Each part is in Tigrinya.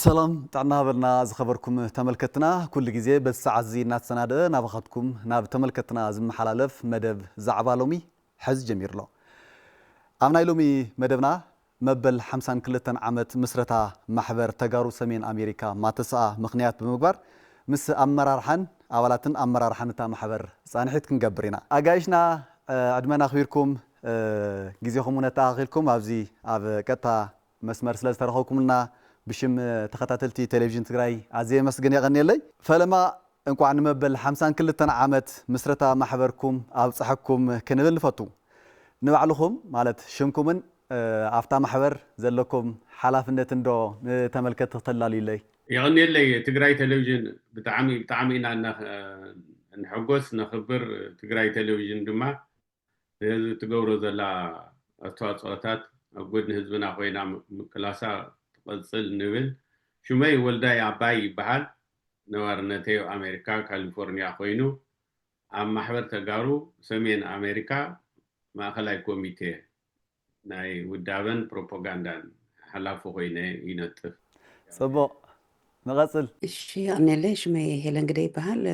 سلام تعنا برنا زخبركم تملكتنا كل جزء بس عزي نات سنادة نبختكم ناب تملكتنا زم حلالف مدب زعبالومي حز جمير له عمنا يلومي مدبنا مبل حمسان كلتن عمت مسرتا محبر تجارو سمين أمريكا ما تسعى مخنيات بمقبر مس أمرارحن أولاتن أمرارحن تا محبر صانحيت كنجبرينا أجايشنا عدمنا خيركم جزيكم ونتاخيلكم أبزي أب كتا مسمر سلاز ترخوكم لنا بشم تخطاتلتي تلفزيون تግራይ عزي مسجن يغني لي فلما انكو عن مبل حمسان كلتن عامت مسرتا محبركم أبصحكم كنبل فتو نبعلكم مالت شمكمن أفتا محبر زلكم حلافنة اندو تملكت تطلالي لي يغني لي تግራይ تلفزيون بتعامي نحقوس نخبر تግራይ تلفزيون دما تقورو زلا أستواصوتات أقود حزبنا خوينا كلاسا تقصل نبل شمي ولداي عباي بحال نوارنتيو أمريكا كاليفورنيا خوينو عم محبر تجارو سمين أمريكا ما خلاي كوميتي ناي ودابن بروباغندا حلافو خوينه ينطف صبو نغسل الشيء أنا ليش ما هيلان قدي بحال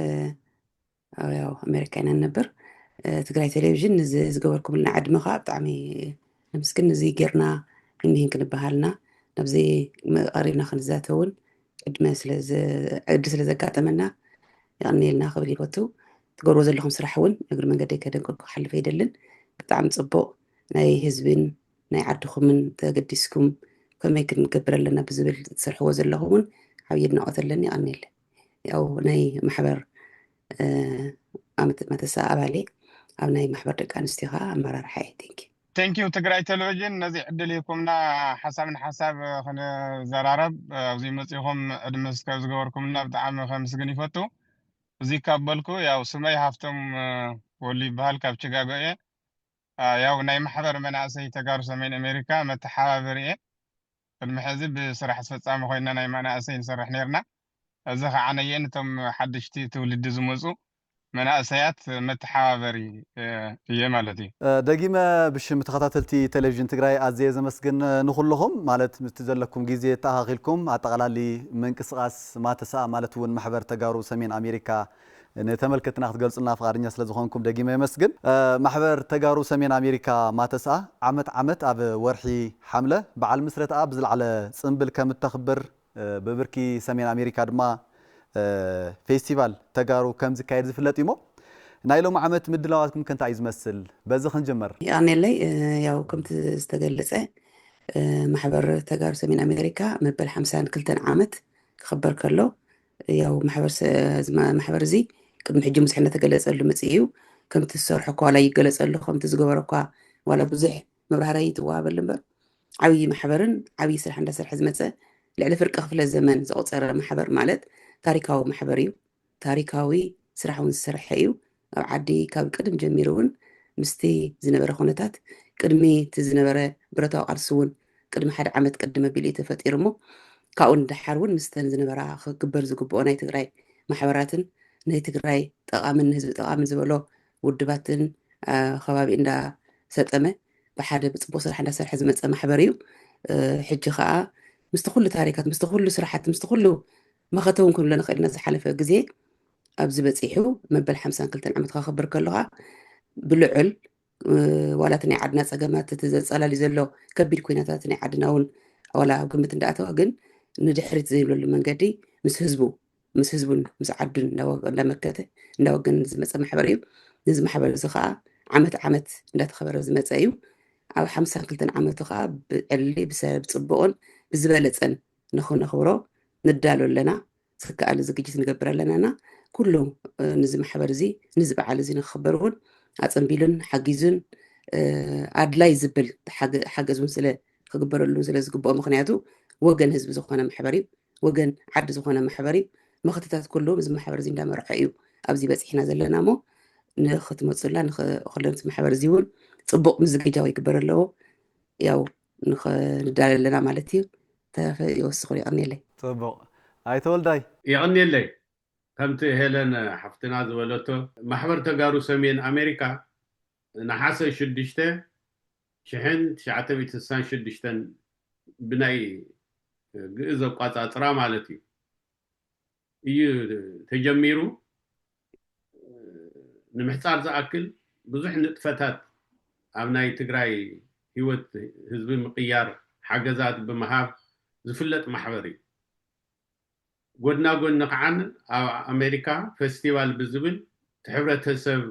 أو أمريكان النبر تقرأي تلفزيون زجوركم لنا عد مخاط عمي نمسكن زي جرنا إنهين كنا بحالنا نبزي قريبنا خنزاتون عد سلز قاتمنا يعني لنا خبري بوتو تقولوا زلهم سرحون نقول من قدي كده نقول حل في دلن بتعم تصبو ناي هزبين ناي عدكم من تقدسكم كما يمكن نكبر لنا بزبل تسرحوا زلهم حبيبنا أثلني أنيل أو ناي محبر ما تساءل عليه أو ناي محبر كان استيغاء مرار حياتك. Thank you تقرأي تلفزيون نزي عدليكمنا حساب خنا زرارب وزي مسيهم أدمس كوزغوركمنا بتعامل خمس جنيه فتو زي كابلكو يا وسمي هفتم ولي بحال كابتشجا بيه يا وناي محبر من عسي تجار سمين أمريكا متحابرية المحزب بصراحة فتام خوينا ناي معنا عسي نصرح نيرنا زخ عنين تم حدشتي تولد زمزو من أسيات متحابري في مالتي دقيمة بش متخطاتلتي تلفزيون تግራይ أزي زمسجن نخلهم مالت متزلكم جزية تأخيلكم أعتقلالي من قصاص ما تسا مالت ون محبر تجارو سمين أمريكا نتملكتنا تقلصنا فقارنيا سلازخونكم دقيمة مسجن محبر تجارو سمين أمريكا ما تسا عمت أب ورحي حملة بعل مسرة أبزل على صنبل كم تخبر ببركي سمين أمريكا دما فيستيفال تجارو كم زكاير زفلتيمو نايلو معمت مدلواتكم كنت عايز مثل بزخ نجمر يعني لي ياو كنت استقلصه محبر تجار سمين أمريكا مبل حمسان كلتن عامت خبر كله ياو محبر زي كم حجي مسحنا تقلص له مصيو كم تسرحكوا ولا يقلص له كم تزغبركوا ولا بزح مبرهريت وابلمبر عوي محبرن عوي سرح عند سرح زمصه لعل فرق خفل الزمن زقصر محبر مالت تاريخاوي محبريو تاريخاوي سرحون سرحيو أو عدي كاب قدم جميرون مستي زنبره خونتات قدمي تزنبره برتاو قرسون قدم حد عمت قدمه بيلي تفطيرمو كاون دحرون مستن زنبره خبر زغبو ناي تግራይ محبراتن ناي تግራይ ጠቃምን ህዝብ ጠቃምን ዝበሎ ውድባትን ከባቢ እንዳ ሰጠመ بحد بصبو سرح عند سرح زمصه محبريو حجي خا مستخل تاريخات مستخل سرحات مستخل ما ختون كلنا نخدنا زحلفه غزي أبز بتصيحو مبل حمسان كلتن عمت خبر كلها بلعل ولا تني عدنا صقمات تتزلصلا لي زلو كبير كويناتاتني عدناون ولا قمت انداتو اغن ندحرت زيلو المنقدي مس حزبون مس عدن لما كته ندوغن زمص محبريو نز محبر زخا عمت اندات خبر زمصايو أو حمسان كلتن عمت خا اللي بسبب صبون بزبلصن نخبرو ندالو لنا سكال زجيت نقبر لنا كله نزم محبر زي نزب على زي نخبرون أتصنبيلن حجزن أدلاي زبل حجزون سلا خبر اللون سلا زقبوا مخنياتو وجن هزب زخانة محبري وجن عد زخانة محبري مختتات كله نزم محبر زي دام رحيو أبزي بس إحنا زلنا مو نختم وصلنا خلنا نزم محبر زيون صبق مزجي يكبر له ياو ندال لنا مالتي يوسخوا أني لي صبو أي تولداي يغني لي كمت هيلن حفتنا زولتو محبر تجارو سمين أمريكا نحاسة شدشته شحن شعتبي تسان شدشتن بناي ግእዝ ኣቋጻጽራ ማለት እዩ እዩ ተጀሚሩ ንምሕጻር ዝኣክል ብዙሕ ንጥፈታት ኣብ ናይ ትግራይ ህይወት ህዝቢ ምቕያር ሓገዛት ብምሃብ ዝፍለጥ ማሕበር እዩ ጎድና ጎኒ ከዓን ኣብ ኣሜሪካ ፌስቲቫል ብዝብል ሕብረተሰብ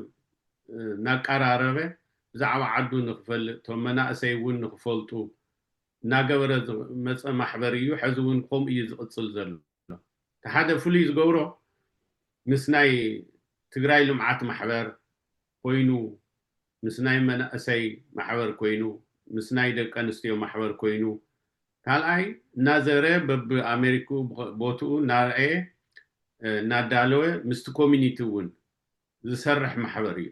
ናቀራረበ ብዛዕባ ዓዱ ንክፈልጥ ቶም መናእሰይ እውን ንክፈልጡ እናገበረ መፀ ማሕበር እዩ ሕዚ እውን ከምኡ እዩ ዝቕፅል ዘሎ እቲ ሓደ ፍሉይ ዝገብሮ ምስ ናይ ትግራይ ልምዓት ማሕበር ኮይኑ ምስ ናይ መናእሰይ ማሕበር ኮይኑ ምስ ናይ ደቂ ኣንስትዮ ማሕበር ኮይኑ ካልኣይ እናዘረ በብ ኣሜሪኩ ቦትኡ እናርአየ እናዳለወ ምስቲ ኮሚኒቲ እውን ዝሰርሕ ማሕበር እዩ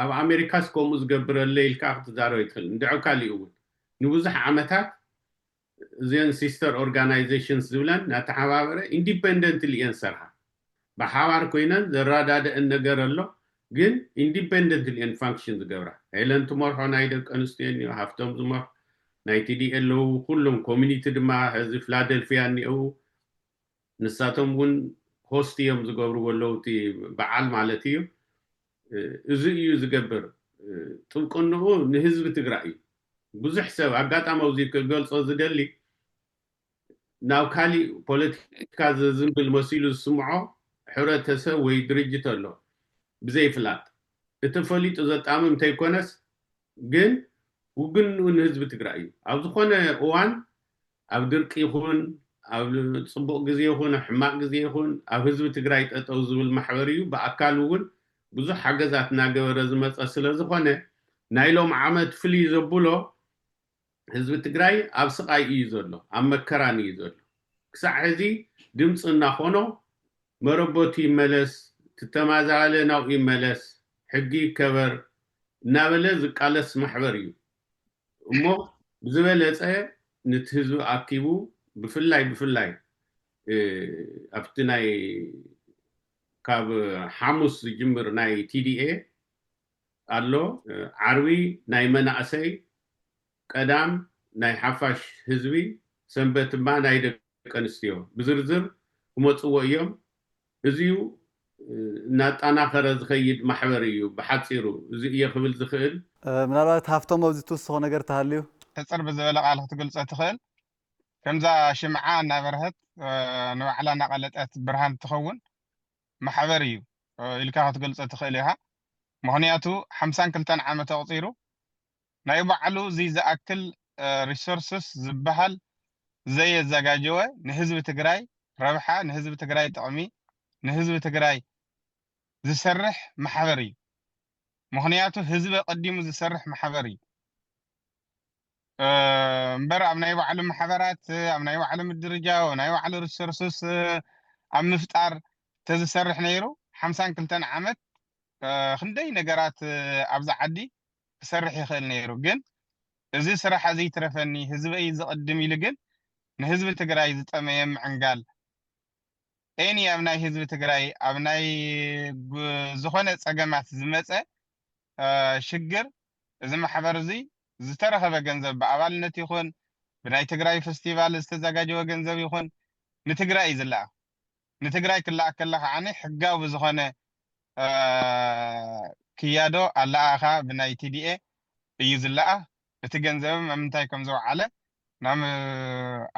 ኣብ ኣሜሪካስ ከምኡ ዝገብረለ ኢልካ ክትዛረብ ይትኽእል እንድዑ ካሊእ እውን ንብዙሕ ዓመታት እዚአን ሲስተር ኦርጋናይዜሽንስ ዝብለን እናተሓባበረ ኢንዲፔንደንትሊ እየን ሰርሓ ብሓባር ኮይነን ዘረዳድአን ነገር ኣሎ ግን ኢንዲፔንደንትሊ እየን ፋንክሽን ዝገብራ ሄለን ትመርሖ ናይ ደቂ ኣንስትዮ እኒኦ ሃፍቶም ዝመርሖ ናይ ቲዲኤ ኣለዉ ኩሎም ኮሚኒቲ ድማ ሕዚ ፊላደልፊያ እኒአው ንሳቶም እውን ሆስት እዮም ዝገብርዎ ኣለዉ እቲ በዓል ማለት እዩ እዚ እዩ ዝገብር ጥብቅንኡ ንህዝቢ ትግራይ እዩ ብዙሕ ሰብ ኣጋጣሚ ኣብዚ ክገልፆ ዝደሊ ናብ ካሊእ ፖለቲካ ዝዝምብል መሲሉ ዝስምዖ ሕብረተሰብ ወይ ድርጅት ኣሎ ብዘይፍላጥ እቲ ፈሊጡ ዘጣምም እንተይኮነስ ግን ውግንኡ ንህዝቢ ትግራይ እዩ ኣብ ዝኾነ እዋን ኣብ ድርቂ ይኹን ኣብ ፅቡቅ ግዜ ይኹን ሕማቅ ግዜ ይኹን ኣብ ህዝቢ ትግራይ ጠጠው ዝብል ማሕበር እዩ ብኣካል እውን ብዙሕ ሓገዛት እናገበረ ዝመፀ ስለ ዝኾነ ናይ ሎም ዓመት ፍልይ ዘብሎ ህዝቢ ትግራይ ኣብ ስቃይ እዩ ዘሎ ኣብ መከራን እዩ ዘሎ ክሳዕ ሕዚ ድምፂ እናኾኖ መረቦት ይመለስ ትተማዛለ ናብኡ ይመለስ ሕጊ ይከበር እናበለ ዝቃለስ ማሕበር እዩ እሞ ብዝበለፀ ነቲ ህዝቢ ኣኪቡ ብፍላይ ኣብቲ ናይ ካብ ሓሙስ ዝጅምር ናይ ቲዲኤ ኣሎ ዓርቢ ናይ መናእሰይ ቀዳም ናይ ሓፋሽ ህዝቢ ሰንበት ድማ ናይ ደቂ ኣንስትዮ ብዝርዝር ክመፅዎ እዮም እዚዩ እናጣናኸረ ዝኸይድ ማሕበር እዩ ብሓፂሩ እዚ እየ ክብል ዝኽእል ምናልባት ሃፍቶም ኣብዚ ትውስኾ ነገር ተሃልዩ ተፀር ብዝበለ ቃል ክትገልፆ ትኽእል ከምዛ ሽምዓ እናበርሀት ንባዕላ እናቐለጠት ብርሃን ትኸውን ማሕበር እዩ ኢልካ ክትገልፆ ትኽእል ኢኻ ምክንያቱ 52 ዓመት ኣቕፂሩ ናይ ባዕሉ እዚ ዝኣክል ሪሶርስስ ዝበሃል ዘየዘጋጀወ ንህዝቢ ትግራይ ረብሓ ንህዝቢ ትግራይ ጥቕሚ ንህዝቢ ትግራይ ዝሰርሕ ማሕበር እዩ ምክንያቱ ህዝቢ ቀዲሙ ዝሰርሕ ማሕበር እዩ እምበር ኣብ ናይ ባዕሉ ማሕበራት ኣብ ናይ ባዕሉ ምድርጃው ናይ ባዕሉ ሪሶርስስ ኣብ ምፍጣር ተዝሰርሕ ነይሩ 52 ዓመት ክንደይ ነገራት ኣብዛ ዓዲ ክሰርሕ ይኽእል ነይሩ ግን እዚ ስራሕ እዚ ትረፈኒ ህዝበይ ዝቅድም ኢሉ ግን ንህዝቢ ትግራይ ዝጠመየ ምዕንጋል ኤኒ ኣብ ናይ ህዝቢ ትግራይ ኣብ ናይ ዝኾነ ፀገማት ዝመፀ ሽግር እዚ ማሕበር እዚ ዝተረኸበ ገንዘብ ብኣባልነት ይኹን ብናይ ትግራይ ፌስቲቫል ዝተዘጋጀወ ገንዘብ ይኹን ንትግራይ እዩ ዝለኣኽ ንትግራይ ክለኣክ ከለካ ዓነ ሕጋዊ ብዝኾነ ክያዶ ኣለኣኻ ብናይ ቲዲኤ እዩ ዝለኣኽ እቲ ገንዘብ ኣብ ምንታይ ከም ዝወዓለ ናብ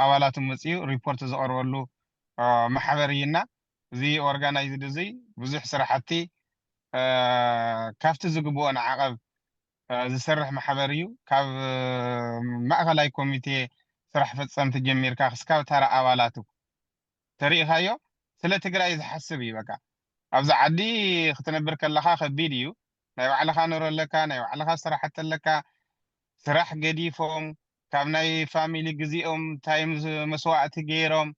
ኣባላቱ መፅኡ ሪፖርት ዘቕርበሉ ማሕበር እዩና እዚ ኦርጋናይዝድ እዚ ብዙሕ ስራሕቲ ካብቲ ዝግብኦ ንዓቐብ ዝሰርሕ ማሕበር እዩ ካብ ማእኸላይ ኮሚቴ ስራሕ ፈፀምቲ ጀሚርካ ክስካብ ተራ ኣባላቱ ተሪኢኻዮ ስለ ትግራይ ዝሓስብ እዩ በቃ ኣብዛ ዓዲ ክትነብር ከለካ ከቢድ እዩ ናይ ባዕልኻ ኑሮ ኣለካ ናይ ባዕልኻ ስራሕቲ ኣለካ ስራሕ ገዲፎም ካብ ናይ ፋሚሊ ግዜኦም ታይም መስዋዕቲ ገይሮም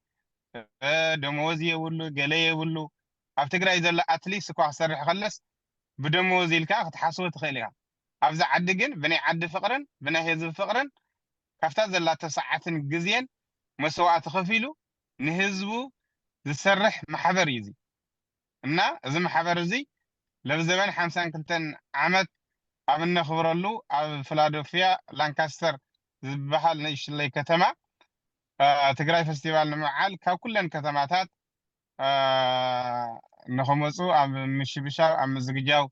ደመወዝ የብሉ ገለ የብሉ ኣብ ትግራይ ዘሎ ኣትሊስት እኳ ክሰርሕ ከለስ ብደመወዝ ኢልካ ክትሓስቦ ትኽእል ኢኻ ኣብዛ ዓዲ ግን ብናይ ዓዲ ፍቕርን ብናይ ህዝቢ ፍቕርን ካብታ ዘላቶ ሰዓትን ግዜን መስዋዕቲ ከፊሉ ንህዝቡ ዝሰርሕ ማሕበር እዩ እዚ እና እዚ ማሕበር እዚ ለብዘበን 52 ዓመት ኣብ እነኽብረሉ ኣብ ፊላደልፊያ ላንካስተር ዝበሃል ንእሽተይ ከተማ ትግራይ ፌስቲቫል ንምዓል ካብ ኩለን ከተማታት ንኸመፁ ኣብ ምሽብሻው ኣብ ምዝግጃው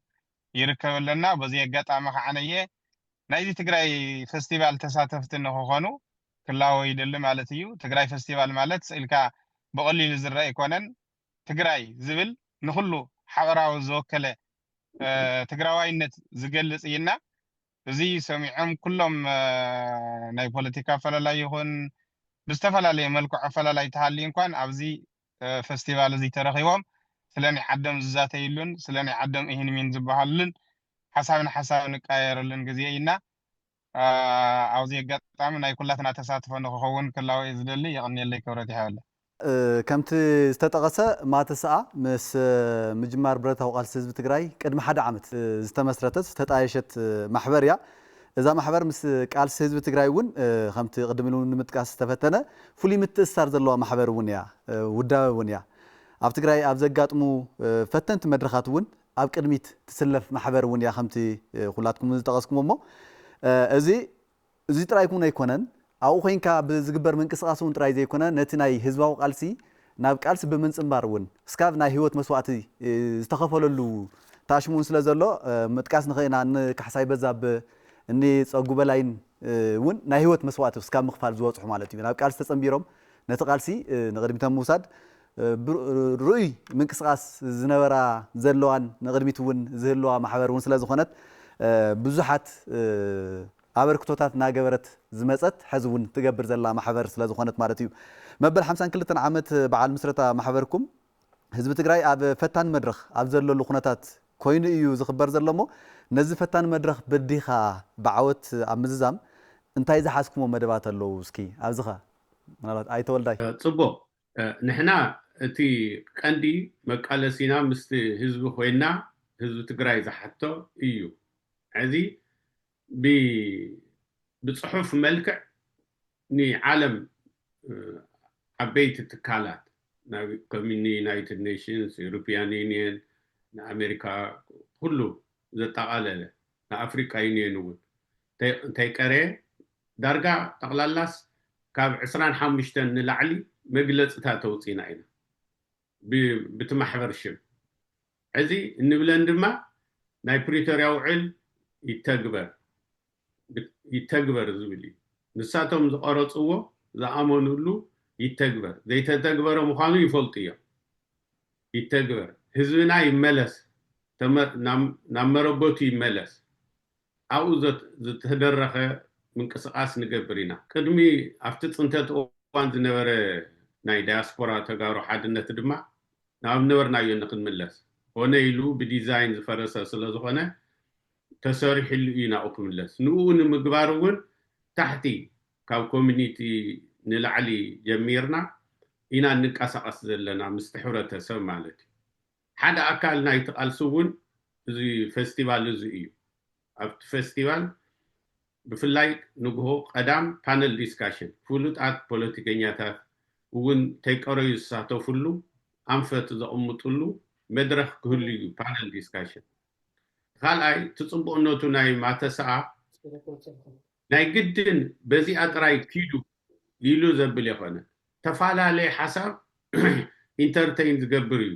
ይርከብ ኣለና በዚ ኣጋጣሚ ከዓነየ ናይዚ ትግራይ ፌስቲቫል ተሳተፍቲ ንክኾኑ ክላወ ይደሊ ማለት እዩ ትግራይ ፌስቲቫል ማለት ስኢልካ ብቐሊሉ ዝረአ ኣይኮነን ትግራይ ዝብል ንኩሉ ሓበራዊ ዝወከለ ትግራዋይነት ዝገልጽ እይና እዚ ሰሚዖም ኩሎም ናይ ፖለቲካ ፈላላይ ይኹን ብዝተፈላለየ መልክዑ ፈላላይ ተሃሊ እንኳን ኣብዚ ፌስቲቫል እዚ ተረኺቦም ስለናይ ዓዶም ዝዛተይሉን ስለናይ ዓዶም ይህንሚን ዝበሃሉን ሓሳብን ሓሳብ ንቃየረሉን ግዜ ኢና ኣብዚ ኣጋጣሚ ናይ ኩላትና ተሳትፎ ንክኸውን ክላወ ዝደሊ ይቕኒየለይ ክብረት ይሃበለ ከምቲ ዝተጠቐሰ ማተሰኣ ምስ ምጅማር ብረታዊ ቃልሲ ህዝቢ ትግራይ ቅድሚ ሓደ ዓመት ዝተመስረተት ዝተጣየሸት ማሕበር እያ እዛ ማሕበር ምስ ቃልሲ ህዝቢ ትግራይ እውን ከምቲ ቅድም ኢሉ ንምጥቃስ ዝተፈተነ ፍሉይ ምትእስሳር ዘለዋ ማሕበር እውን እያ ውዳበ እውን እያ ኣብ ትግራይ ኣብ ዘጋጥሙ ፈተንቲ መድረኻት እውን ኣብ ቅድሚት ትስለፍ ማሕበር እውን እያ ከምቲ ኩላትኩም ዝጠቐስኩም እሞ እዚ ጥራይ kun ኣይኮነን ኣብኡ ኮይንካ ብዝግበር ምንቅስቃስ እውን ጥራይ ዘይኮነ ነቲ ናይ ህዝባዊ ቃልሲ ናብ ቃልሲ ብምንፅምባር እውን እስካብ ናይ ህይወት መስዋዕቲ ዝተኸፈለሉ ታሽሙን ስለ ዘሎ ምጥቃስ ንኽእና ንካሕሳይ በዛብ እኒ ፀጉ በላይን እውን ናይ ህይወት መስዋዕቲ እስካብ ምኽፋል ዝወፅሑ ማለት እዩ ናብ ቃልሲ ተፀምቢሮም ነቲ ቃልሲ ንቅድሚቶም ምውሳድ ርኡይ ምንቅስቃስ ዝነበራ ዘለዋን ንቅድሚት እውን ዝህልዋ ማሕበር እውን ስለ ዝኾነት ብዙሓት ኣበርክቶታት እናገበረት ዝመፀት ሕዚ እውን ትገብር ዘላ ማሕበር ስለ ዝኾነት ማለት እዩ መበል 52 ዓመት በዓል ምስረታ ማሕበርኩም ህዝቢ ትግራይ ኣብ ፈታን መድረኽ ኣብ ዘለሉ ኩነታት ኮይኑ እዩ ዝኽበር ዘሎ እሞ ነዚ ፈታን መድረኽ በዲኻ ብዓወት ኣብ ምዝዛም እንታይ ዝሓዝኩሞ መደባት ኣለዉ እስኪ ኣብዚኻ ምናልባት ኣይተወልዳይ ፅቡቅ ንሕና እቲ ቀንዲ መቃለሲና ምስቲ ህዝቢ ኮይና ህዝቢ ትግራይ ዝሓቶ እዩ ሕዚ ብፅሑፍ መልክዕ ንዓለም ዓበይቲ ትካላት ከም ዩናይትድ ኔሽንስ ዩሮፒያን ዩኒየን ንኣሜሪካ ኩሉ ዘጠቃለለ ንኣፍሪካ ዩኒየን እውን እንታይ ቀረ ዳርጋ ጠቕላላስ ካብ 25 ንላዕሊ መግለፅታት ተውፂና ኢና ብቲ ማሕበር ሽም ሕዚ እንብለን ድማ ናይ ፕሪቶሪያ ውዕል ይተግበር ዝብል እዩ ንሳቶም ዝቀረፅዎ ዝኣመኑሉ ይተግበር ዘይተተግበረ ምዃኑ ይፈልጡ እዮም ይተግበር ህዝብና ይመለስ ናብ መረበቱ ይመለስ ኣብኡ ዝተደረኸ ምንቅስቃስ ንገብር ኢና ቅድሚ ኣብቲ ፅንተት እዋን ዝነበረ ናይ ዳያስፖራ ተጋሩ ሓድነት ድማ ናብ ነበርናዮ ንክንምለስ ሆነ ኢሉ ብዲዛይን ዝፈረሰ ስለ ዝኾነ ተሰሪሕሉ እዩ ናብኡ ክምለስ ንኡ ንምግባር እውን ታሕቲ ካብ ኮሚኒቲ ንላዕሊ ጀሚርና ኢና ንቀሳቀስ ዘለና ምስቲ ሕብረተሰብ ማለት እዩ ሓደ ኣካል ናይቲ ቃልሲ እውን እዚ ፌስቲቫል እዚ እዩ ኣብቲ ፌስቲቫል ብፍላይ ንግሆ ቀዳም ፓነል ዲስካሽን ፍሉጣት ፖለቲከኛታት እውን ተይቀረዩ ዝሳተፍሉ ኣንፈት ዘቕምጡሉ መድረኽ ክህሉ እዩ ፓነል ዲስካሽን ካልኣይ ትፅቡቅነቱ ናይ ማተሰኣ ናይ ግድን በዚኣ ጥራይ ኪዱ ኢሉ ዘብል የኾነ ተፈላለየ ሓሳብ ኢንተርቴይን ዝገብር እዩ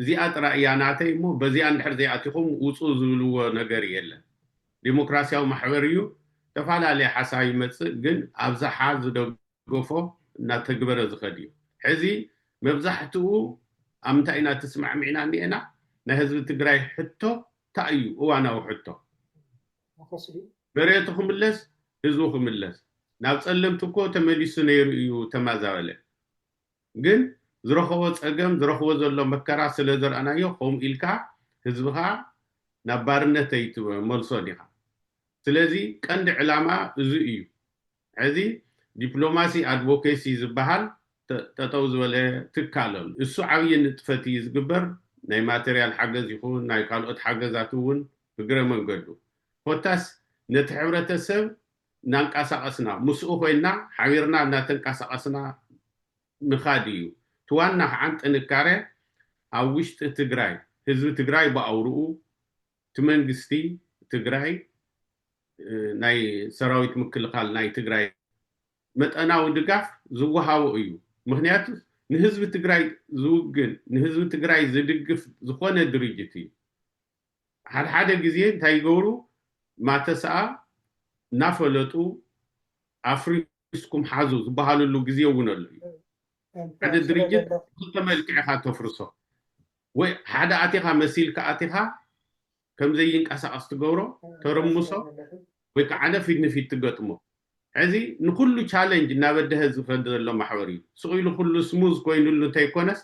እዚኣ ጥራይ እያ ናተይ እሞ በዚኣ እንድሕር ዘይኣቲኹም ውፁእ ዝብልዎ ነገር የለን ዲሞክራሲያዊ ማሕበር እዩ ተፈላለየ ሓሳብ ይመፅእ ግን ኣብዝሓ ዝደገፎ እናተግበረ ዝኸድ እዩ ሕዚ መብዛሕትኡ ኣብ ምንታይ ኢና ተስማዕሚዕና እኒአና ናይ ህዝቢ ትግራይ ሕቶ እንታይ እዩ እዋናዊ ሕቶ መሬቱ ክምለስ ህዝቡ ክምለስ ናብ ፀለምቲ እኮ ተመሊሱ ነይሩ እዩ ተማዛበለ ግን ዝረኸቦ ፀገም ዝረኽቦ ዘሎ መከራ ስለ ዘርአናዮ ከምኡ ኢልካ ህዝብኻ ናብ ባርነት ኣይትመልሶ ዲኻ ስለዚ ቀንዲ ዕላማ እዚ እዩ ሕዚ ዲፕሎማሲ ኣድቮኬሲ ዝበሃል ጠጠው ዝበለ ትካል ኣሎ እሱ ዓብዪ ንጥፈት እዩ ዝግበር ናይ ማቴርያል ሓገዝ ይኹን ናይ ካልኦት ሓገዛት እውን ብግረ መንገዱ ኮታስ ነቲ ሕብረተሰብ እናንቀሳቀስና ምስኡ ኮይና ሓቢርና እናተንቀሳቀስና ምኻድ እዩ እቲ ዋና ከዓ ጥንካሬ ኣብ ውሽጢ ትግራይ ህዝቢ ትግራይ ብኣውርኡ እቲ መንግስቲ ትግራይ ናይ ሰራዊት ምክልኻል ናይ ትግራይ መጠናዊ ድጋፍ ዝወሃቦ እዩ ምክንያቱ ንህዝቢ ትግራይ ዝውግን ንህዝቢ ትግራይ ዝድግፍ ዝኾነ ድርጅት እዩ ሓደ ግዜ እንታይ ይገብሩ ማተሰኣ እናፈለጡ ኣፍሪስኩም ሓዙ ዝበሃሉሉ ግዜ እውን ኣሎ እዩ ሓደ ድርጅት ክልተ መልክዕኻ ተፍርሶ ወይ ሓደ ኣቲኻ መሲልካ ኣቲኻ ከም ዘይንቀሳቀስ ትገብሮ ተረምሶ ወይ ከዓነ ፊት ንፊት ትገጥሞ ሕዚ ንኩሉ ቻሌንጅ እናበደሀ ዝፈድ ዘሎ ማሕበር እዩ ስቑኢሉ ኩሉ ስሙዝ ኮይኑሉ እንተይኮነስ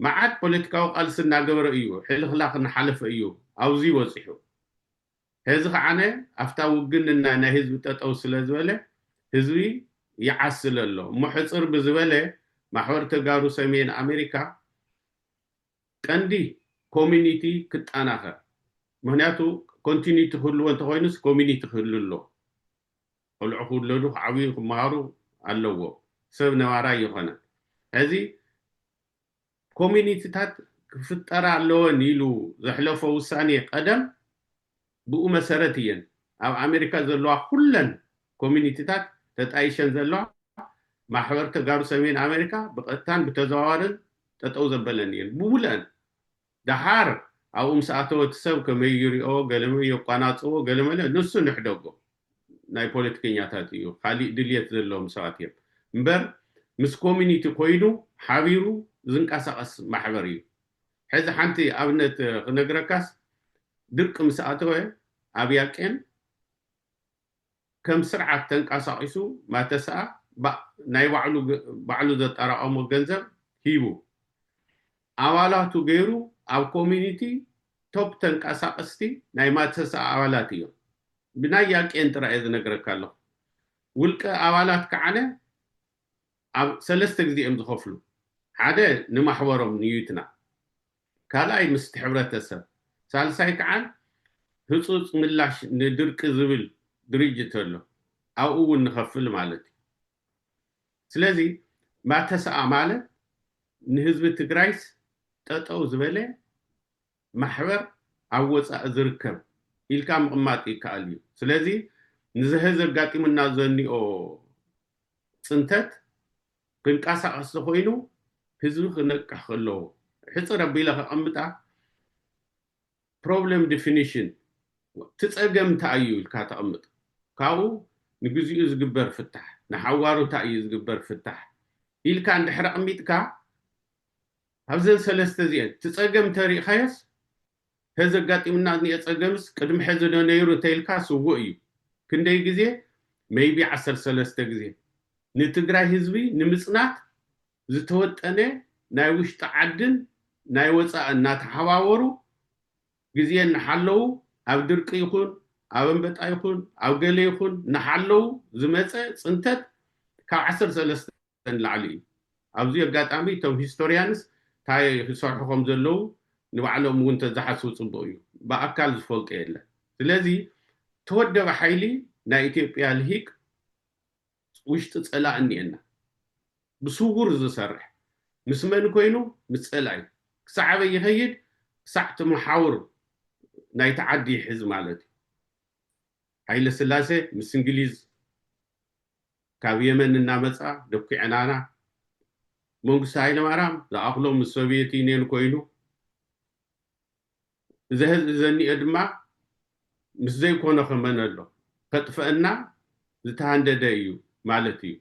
መዓት ፖለቲካዊ ቃልሲ እናገበረ እዩ ሕልኽላኽ እናሓለፈ እዩ ኣብዚ ወፂሑ ሕዚ ከዓነ ኣፍታ ውግንና ናይ ህዝቢ ጠጠው ስለ ዝበለ ህዝቢ ይዓስል ኣሎ እሞ ሕፅር ብዝበለ ማሕበር ተጋሩ ሰሜን ኣሜሪካ ቀንዲ ኮሚኒቲ ክጠናኸር ምክንያቱ ኮንቲኒቲ ክህልዎ እንተኮይኑስ ኮሚኒቲ ክህሉ ኣሎ ቆልዑ ክውለዱ ዓብዩ ክመሃሩ ኣለዎ ሰብ ነባራይ ይኾነ ሕዚ ኮሚኒቲታት ክፍጠራ ኣለወን ኢሉ ዘሕለፈ ውሳኔ ቀደም ብኡ መሰረት እየን ኣብ ኣሜሪካ ዘለዋ ኩለን ኮሚኒቲታት ተጣይሸን ዘለዋ ማሕበር ተጋሩ ሰሜን ኣሜሪካ ብቐጥታን ብተዘዋዋርን ጠጠው ዘበለን እየን ብሙልአን ድሓር ኣብኡ ምስ ኣተወ እቲ ሰብ ከመይ ይሪኦ ገለመ የቋናፅዎ ገለመለ ንሱ ንሕደጎ ናይ ፖለቲከኛታት እዩ ካሊእ ድልየት ዘለዎም ሰባት እዮም እምበር ምስ ኮሚኒቲ ኮይኑ ሓቢሩ ዝንቀሳቐስ ማሕበር እዩ ሕዚ ሓንቲ ኣብነት ክነግረካስ ድርቂ ምስ ኣተወ ኣብ ያቄን ከም ስርዓት ተንቀሳቂሱ ማተሰኣ ናይ ባዕሉ ዘጠራቀሞ ገንዘብ ሂቡ ኣባላቱ ገይሩ ኣብ ኮሚኒቲ ቶፕ ተንቀሳቀስቲ ናይ ማተሰኣ ኣባላት እዮም ብናይ ያቄን ጥራይ ዝነግረካ ኣለኹ ውልቀ ኣባላት ከዓነ ኣብ 3 ግዜ እዮም ዝኸፍሉ ሓደ ንማሕበሮም ንዩትና ካልኣይ ምስቲ ሕብረተሰብ ሳልሳይ ከዓን ህፁፅ ምላሽ ንድርቂ ዝብል ድርጅት ኣሎ ኣብኡ እውን ንኸፍል ማለት እዩ ስለዚ ማተሰኣ ማለት ንህዝቢ ትግራይስ ጠጠው ዝበለ ማሕበር ኣብ ወፃኢ ዝርከብ ኢልካ ምቕማጥ ይከኣል እዩ ስለዚ ንዝህዝ ኣጋጢሙና ዘኒኦ ፅንተት ክንቀሳቀስ ኮይኑ ህዝቢ ክነቅሕ ከለዎ ሕፅር ኣቢለ ከቐምጣ ፕሮብለም ዲፊኒሽን ትፀገም እንታይ እዩ ኢልካ ተቐምጥ ካብኡ ንግዚኡ ዝግበር ፍታሕ ንሓዋሩ እንታይ እዩ ዝግበር ፍታሕ ኢልካ እንድሕሪ ኣቐሚጥካ ኣብዘን 3 እዚአን ትፀገም ተሪእኻዮስ ሕዚ ኣጋጢሙና ዝኒአ ፀገምስ ቅድሚ ሕዚ ዶ ነይሩ እንተኢልካ ስውእ እዩ ክንደይ ግዜ ሜይቢ 13 ግዜ ንትግራይ ህዝቢ ንምፅናት ዝተወጠነ ናይ ውሽጢ ዓድን ናይ ወፃእ እናተሓባበሩ ግዜ እናሓለዉ ኣብ ድርቂ ይኹን ኣብ አንበጣ ይኹን ኣብ ገለ ይኹን እናሓለዉ ዝመፀ ፅንተት ካብ 13 ንላዕሊ እዩ ኣብዚ ኣጋጣሚ እቶም ሂስቶሪያንስ እንታይ ክሰርሑ ከም ዘለዉ ንባዕሎም እውን ተዝሓስቡ ፅቡቅ እዩ ብኣካል ዝፈልጦ የለን ስለዚ ተወደበ ሓይሊ ናይ ኢትዮጵያ ልሂቅ ውሽጢ ፀላእ እኒአና ብስውር ዝሰርሕ ምስ መን ኮይኑ ምስ ፀላእ ክሳዕ ኣበይ ይኸይድ ክሳዕ ትመሓውር ናይ ተዓዲ ይሕዝ ማለት እዩ ሃይለ ስላሴ ምስ እንግሊዝ ካብ የመን እናመፃ ደኩዕናና መንግስቲ ሃይለማርያም ዝኣኽሎ ምስ ሶቪየት ዩኒየን ኮይኑ ዘኒአ ድማ ምስ ዘይኮነ ከመን ኣሎ ከጥፈአና ዝተሃንደደ እዩ ማለት እዩ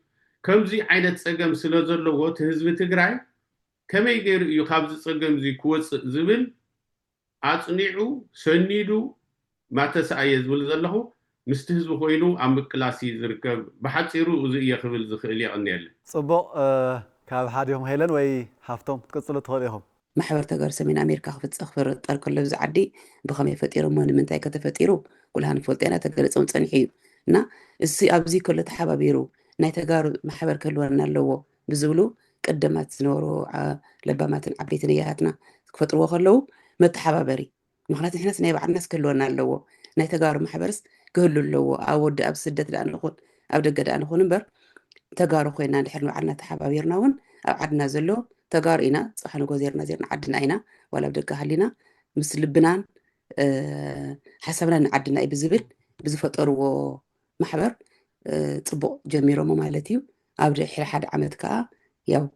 ከምዚ ዓይነት ፀገም ስለ ዘለዎ እቲ ህዝቢ ትግራይ ከመይ ገይሩ እዩ ካብዚ ፀገም እዚ ክወፅእ ዝብል ኣፅኒዑ ሰኒዱ ማተሰኣየ ዝብል ዘለኹ ምስቲ ህዝቢ ኮይኑ ኣብ ምቅላሲ ዝርከብ ብሓፂሩ እዚ እየ ክብል ዝኽእል ይቕኒየለ ፅቡቕ ካብ ሓዲኦም ሄለን ወይ ሃፍቶም ትቅፅሉ ትኽእሉ ኢኹም ማሕበር ተጋሩ ሰሜን ኣሜሪካ ክፍጠር ከሎ እዚ ዓዲ ብኸመይ ፈጢሮሞ ንምንታይ ከተፈጢሩ ኩልና ንፈልጦ ኢና ተገለፆም ፀኒሑ እዩ እና እዚ ኣብዚ ከሎ ተሓባቢሩ ናይ ተጋሩ ማሕበር ክህልወና ኣለዎ ብዝብሉ ቀዳማት ዝነበሩ ለባማትን ዓበይትን እያትና ክፈጥርዎ ከለዉ መተሓባበሪ ምክንያቱ ንሕናስ ናይ ባዕልናስ ክህልወና ኣለዎ ናይ ተጋሩ ማሕበርስ ክህሉ ኣለዎ ኣብ ወዲ ኣብ ስደት ዳኣ ንኹን ኣብ ደገ ዳኣ ንኹን እምበር ተጋሩ ኮይና እንድሕር ንባዕልና ተሓባቢርና እውን ኣብ ዓድና ዘሎ ተጋሩ ኢና ፀሓ ንጎ ዜርና ዓድና ኢና ዋላ ኣብ ደገ ሃሊና ምስ ልብናን ሓሳብና ንዓድና እዩ ብዝብል ብዝፈጠርዎ ማሕበር ፅቡቅ ጀሚሮሞ ማለት እዩ أبدأ حد عمد كا ياو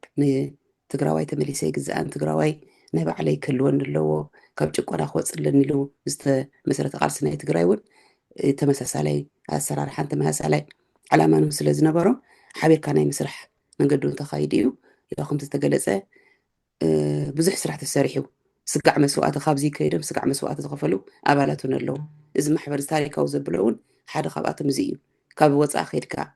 تجراوي تمليسي جزءان تجراوي نبع علي كلون اللو كبجك وأنا خوص لني لو مثلا قارسنا تجرايون تمسس علي أسرار حتى تمسس علي على ما نوصل زنبرو حبير كان مسرح من قدون تخايديو إذا خمت تجلسه بزح سرح تسرحيو سقع مسوقات خابزي كيدم سقع مسوقات تغفلوا أبالاتون اللو إذا محبر تاريخ أو زبلون حدا خبأت مزيو كاب وصا خيركا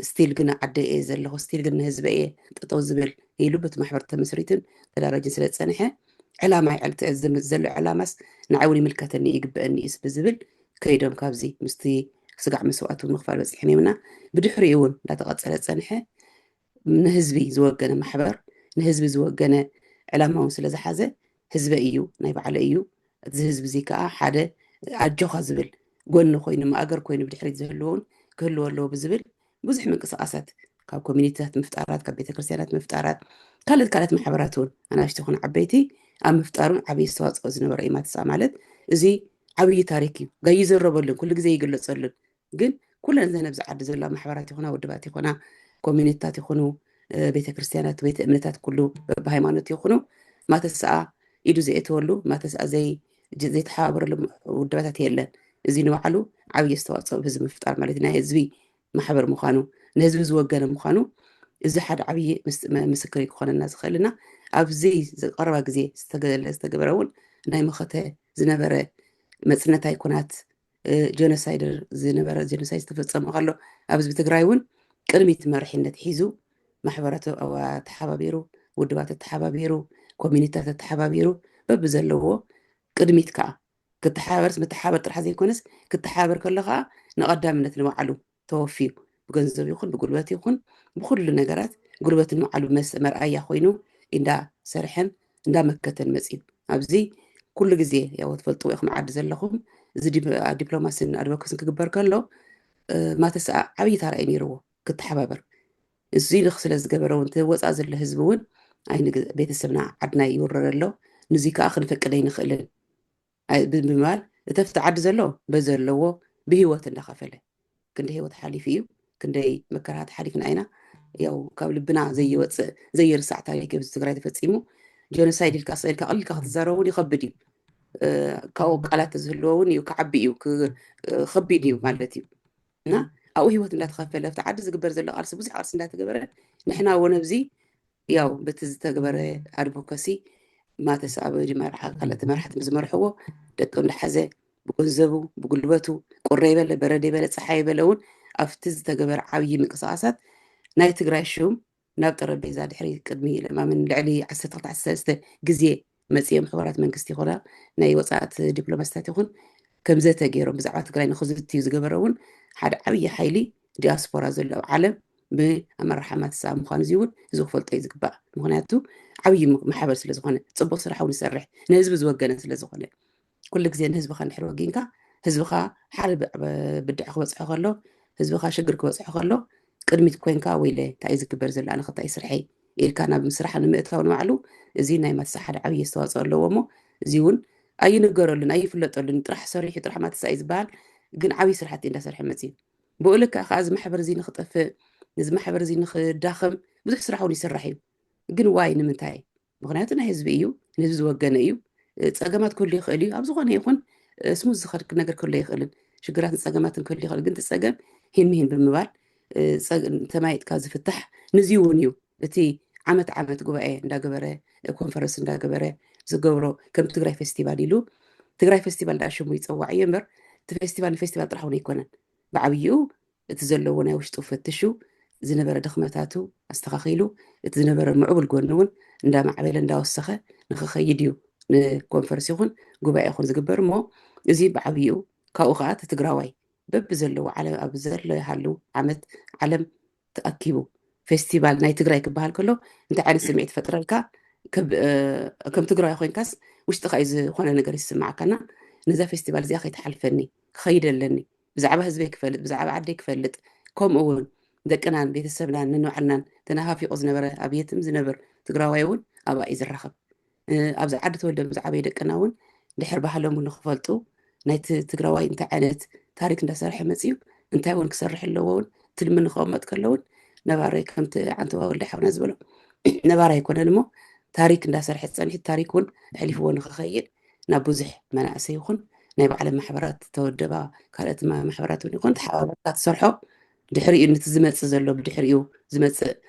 ستيل قنا عدي إيه زلهو ستيل قنا هزب إيه تتوزبل يلو بت محبر تمسريتن تدارج سلة سنحة علامة علت أزم الزل علامس نعاوني ملكتني يقبأني إس بزبل كيدم كابزي مستي سقع مسوقات ونخفال بس إحنا منا بدحريون لا تقعد سلة سنحة من هزبي زوجنا محبر من هزبي زوجنا علامة سلة زحزة هزب إيو نايب على إيو هزب زيكا حدا عجوخ زبل قلنا خوينا ما أجر كوين بدحريت زهلون كله اللو بزبل بزح من قصاصات كاب كومينيتات مفتارات كاب بيت كريستيانات مفتارات كانت محبراتون أنا أشتغل عبيتي أم مفتارون عبي استواص أزنا برأي ما تسمع مالت زي عبي تاريخي جاي يزربلن كل جزء يقول صلن جن كلنا زين بزعد زلا محبراتي هنا ودباتي هنا كومينيتات يخونوا بيت كريستيانات بيت أمنتات كله بهايمانوت يخونوا ما تسعى يدو زي تولو ما تسعى زي تحابر ودباتات يلن زي نوعلو عبي استواص بهزم مفتار مالتنا هزبي محبر مخانو نهزب زوجنا مخانو إذا حد عبي مسكري كون الناس خلنا أبزي قرب جزي استجبرون ناي مخته زنبرة مثلنا تايكونات جينوسايدر زنبرة جينوسايد تفصم قالوا أبز بتجرايون كلمة مرحلة تحيزو محبرته أو تحابيرو ودبات تحابيرو كومينيتات تحابيرو ببزلوه قدميت كا كتحابرت متحابر ترحزي كونس كتحابر كلها نقدم من المعلوم توفيق بجنزب يخون بقولبات يخون بكل النجارات قولبات المعلوم مرأي خوينو إندا سرحن إندا مكة المسيب أبزي كل جزية يا وتفلتوا يخم عدز لهم زي دبلوماسين أدوكسن كجبر كله ما تسع عبي ترى إني رو كنت حبابر زي الخسل الزجبرون توز أزل الهزبون عين بيت السمنة عدنا يورر له نزيك آخر فكرين خلل بمال تفتح عدز له بزر له بهوة النخفله كنده هوة حالي فيه كنده مكرهات حالي كن أينا يو قبل بنا زي رسع تاريخ كيف تقرأي تفتيمه جينوسايد الكاسل كأقل كهتزارون يخبدي كأو قالات زهلون يكعبي خبيني مالتي نا أو هوة لا تخفى لا تعدز قبر زل أرس بوزي أرس لا تقبره نحنا ونبزي يو بتزتقبره أدفوكاسي ما تسعب جمارحة قالت مرحة مزمرحوه دكم لحزة بقنزبو بقلبتو قريبة لبردي بلد صحايبة لون أفتز تقبر عوي من قصاصات ناي تقرأ الشوم ناب تربيزة دحري قدمي لما من العلي عسى تقطع السلسة جزية مسيح محورات من قستي خلا ناي وصعت دبلوماسات يخون كم زيت جيرو بزعات تقرأين خذتي وزجبرون حد عوي حيلي دياسبورا زلوا عالم بأمر رحمات السلام خانزيون زوج فلتي زقبا مغنياتو عوي محبر سلزخانة تصبو صراحة ونسرح نهزب زوجنا سلزخانة كل جزء نهزب خان حلو جينكا هزبخا حرب بدع خوص خلو هزبخا شجر خوص خلو قدمت كوينكا ويله تايز كبر زل أنا خطأ يسرحي إيه كان بمسرح أنا مئتها ونوعلو زينا ما تسحر عوي استواصل لومو زيون أي نجار لنا أي فلت لنا طرح صريح طرح ما تسايز بال جن عوي سرحتي إن سرح متين بقولك أخذ محبر زين خطف نز محبر زين داخم بزح سرحوني سرحي جن واي نمتاي مغنياتنا هزبيو نزو وجنايو تصاقمات كل يخلي أبزغنا يكون اسمه زخر نجار كل يخلن شجرات تصاقمات كل يخلن جن تصاقم هين مهين بالمبال تمايت كاز فتح نزيونيو التي عمت جوائي ندا جبره كونفرنس ندا جبره زجورو كم تجري فيستيفال يلو تجري فيستيفال ده شو يتصوع يمر فيستيفال طرحوا يكونن بعبيو تزلونا وش تفتشوا زنبر دخمتاتو استخاخيلو تزنبر معقول جونون ندا معبل ندا وسخة نخخيديو نكونفرنس يكون جوائي خون زجبر مو زي بعبيو كأوقات تجراوي ببزلو على أبزل هالو عمت علم تأكيبو فيستيفال ناي تجراي كبهال كله انت عارف سمعت فترة لك كم تجراي أخوين كاس وش تخايز خونا نقدر يسمع كنا نزا فيستيفال زي أخي تحلفني خير لني بزعبها زبيك فلت بزعب عديك فلت كم أول ذكرنا بيت السبلان ننو عنا تنها في أذن نبر أبيتم زنبر تجراويون أبا إذا الرخب أبز عدت ولا بزعب يدكناون دحر بحلهم ونخفلتو نايت تجراوي انت عنت تاريخ ندا سرح مسيو انت وين كسرح اللون تلمن خامات كلون نباري كمت عن تواول دحر نزبله نباري يكون المو تاريخ الناس رح تصنع التاريخ ون حلفون خخيل نبوزح مناعسي يخون نايب على محبرات تودبا كانت ما محبرات يكون تحاولات تصرحوا دحري إن تزمت زلوا بدحريو زمت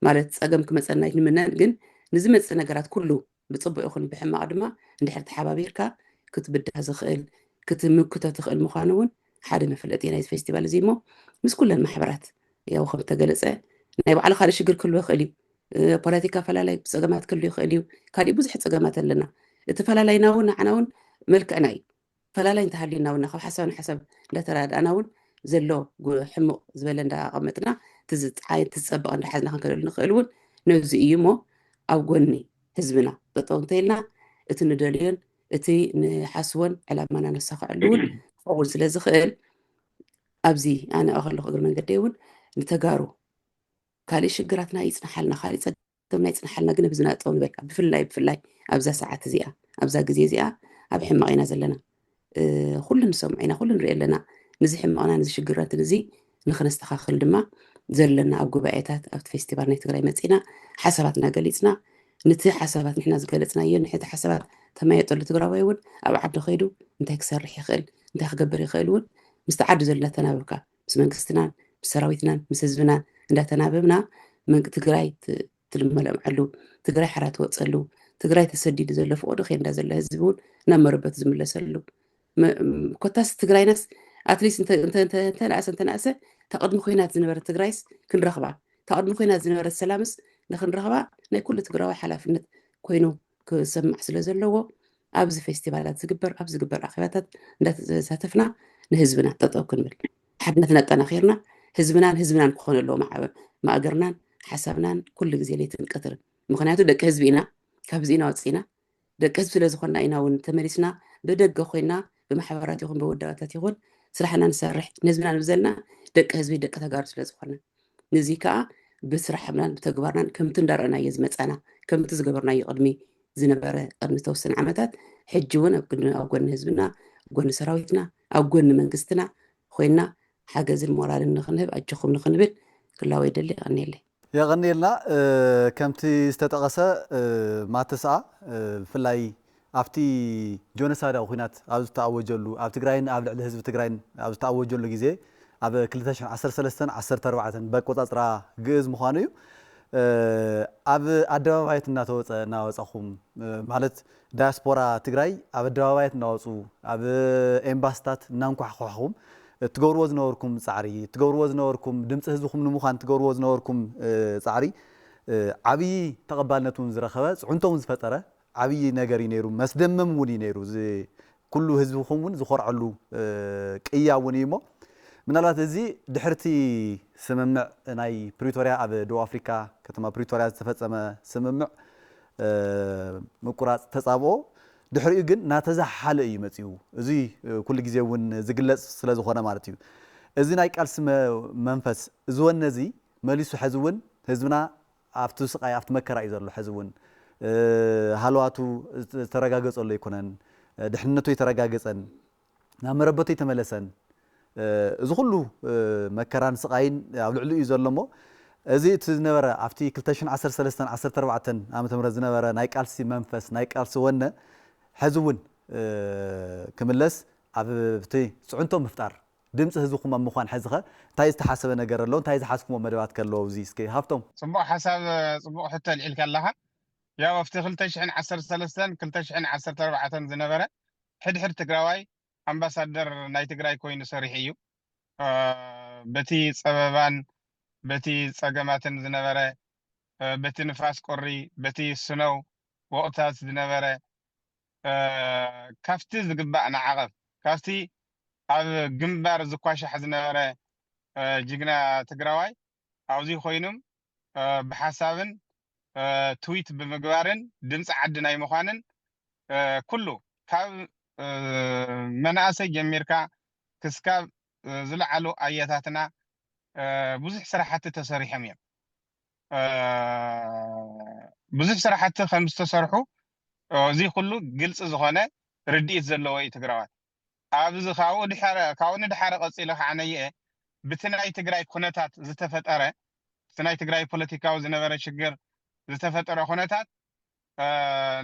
مالت أقام كمثلا نمنا جن نزمت نجارات كله بتصبح يخون بحما عدما ندحر تحابيركا كنت بدها زخيل كنت تخيل مخانون حدا مفلت يعني فيستيفال زيمو مش كل المحبرات يا وخم تجلسه نايب على خارج شجر كله يخلي بوليتيكا فلالاي بصقامات كله يخليو كان بزح صقامات لنا اتفلالاي ناون عناون ملك اناي فلالاي انتهى لنا ونخ حسب لا ترى عناون زلو حمق زبل ندا قمتنا تزت عاي تسبق عند حزنا كنقول نخلون نوزي يمو او غني حزبنا تطونتينا اتندلين اتي نحسون على ما نسخ علون اول سلازخل ابزي انا اخلق اقل من قديون نتقارو كالي شجراتنا يصنحلنا خالي صدقنا يصنحلنا قنا بزنا طون بك بفلاي ابزا ساعات زيا ابزا غزي زيا اب حماقينا زلنا كلنا سمعنا كلنا نري لنا نزي حماقنا نزي شجرات نزي نخنستخاخل دما زلنا اب غبايتات اب فيستيفال ني تግራይ መጽና حساباتنا ገሊጽና نتي حسابات نحنا زገለጽና የ نحت حسابات ተማይጠሉ ትግራዋይ እውን ኣብ ዓዲ ኸይዱ እንታይ ክሰርሕ ይኽእል እንታይ ክገብር ይኽእል እውን مستعد زلنا تناببك ምስ መንግስትናን ምስ ሰራዊትናን ምስ ህዝብናን እንዳተናበብና መንግ ትግራይ ትልመለምዓሉ ትግራይ ሓራት ወጸሉ ትግራይ ተሰዲድ ዘሎ ፍቅዱ ኸንዳ ዘሎ ህዝቡን ናመረበት ዝምለሰሉ ኮታስ ትግራይናስ አትሊስት እንተ ተናሰ ተቀድሞ ኮይናት ዝነበረ ትግራይስ ክንረኽባ ተቀድሞ ኮይናት ዝነበረ ሰላምስ ንክንረኽባ ናይ ኩሉ ትግራዋይ ሓላፍነት ኮይኑ ክሰምዕ ስለ ዘለዎ ኣብዚ ፌስቲቫላት ዝግበር ኣብዚ ዝግበር ኣኼባታት እንዳተሳተፍና ንህዝብና ጠጠው ክንብል ሓድነትና ጠናኺርና ህዝብናን ክኾን ኣለዎ ማእገርናን ሓሳብናን ኩሉ ግዜ ለይትን ቀትርን ምክንያቱ ደቂ ህዝቢ ኢና ካብ ዚና ወፂና ደቂ ህዝቢ ስለ ዝኾንና ኢና እውን ተመሊስና ብደገ ኮይና ብማሕበራት ይኹን ብውዳባታት ይኹን ስራሕና ንሰርሕ ንህዝብና ንብዘልና ደቂ ህዝቢ ደቂ ተጋሩ ስለ ዝኾነ ነዚ ከዓ ብስራሕናን ብተግባርናን ከምቲ እንዳረአናዮ ዝመፃና ከምቲ ዝገበርናዮ ቅድሚ ዝነበረ ቅድሚ ተወሰነ ዓመታት ሕጂ እውን ኣብ ጎኒ ህዝብና ኣብ ጎኒ ሰራዊትና ኣብ ጎኒ መንግስትና ኮይና ሓገዝን ሞራልን ንኽንህብ ኣጅኹም ንኽንብል ክላወይ ደሊ ቀኒየለይ يغنيلنا كمتي استتقسى ما تسعى فلاي أفتي جونسايد أو خينات أو تعوجلو أو تجراين أو الحزب تجراين أو تعوجلو جزء أو كلتاشن 10 4 بقطع ترى جز مخانيو أو أدوات ناوس أخوم مالت دياسبورا تجراي أو أدوات ناوسو أو إمباستات نامكو حقهم تجوروز نوركم صعري تجوروز نوركم دمت هزبكم نموخان تجوروز نوركم صعري عبي تقبلنتون زرخبات عنتون زفترة عبي نجاري نيرو مسدمم وني نيرو زي كله هزبكم ون زخور علو كيا ونيمو من الله تزي دحرتي سممع ناي بريتوريا أب دو أفريقيا كتما بريتوريا تفتح سممع مقرات تصابو دحري جن ناتزح حالة يمتيو زي كل جزء ون زجلس سلازو خنا مارتيو زي نايك أرسم منفس زون نزي ماليسو حزون هزونا أفتوس قاي أفت مكر أيزر له حزون حلواتو ترجعس الله يكونن دحنتو يترجعس أن نعم ربطي تملسن زخلو مكران سقاين علو يزر لمو زي تزنبرة أفتي كلتاشن 10 4 عام تمر زنبرة نايك أرسي منفس نايك أرسي ون حزون كملس عبتي سعنتم مفتار دمت هزوكم مخان حزخه تايز تحسب نجار اللون تايز حاسكم مدبات كلو زيسكي هافتم صبح حسب صبح حتى العيل كلها يا وفتي خلتشحن 10 كلتشحن 10 4 زنبره حد تقراوي امباسادر ناي تقراي كوين صريحيو بتي صببان بتي صقماتن زنبره بتي نفاس قري بتي سنو وقتات زنبره كافتي زقبأنا عقب كافتي على جنبار زكواشة حزنة جينا تقراوي عاوزي خوينم بحسابن تويت بمقبارن دمس عدنا يمخانن كله كاب مناسة جميركا كسكا زلعلو آياتاتنا بزح صراحة تصريح ميم بزح صراحة 5 تصرحو زي كله جلس زخانة رديت زلوا تقراوي أبز خاو دحرة قصيلة عنيه بتناي تجراي كونتات زتفترة بتناي تجراي بوليتيكاو زنبرة شجر زتفترة كونتات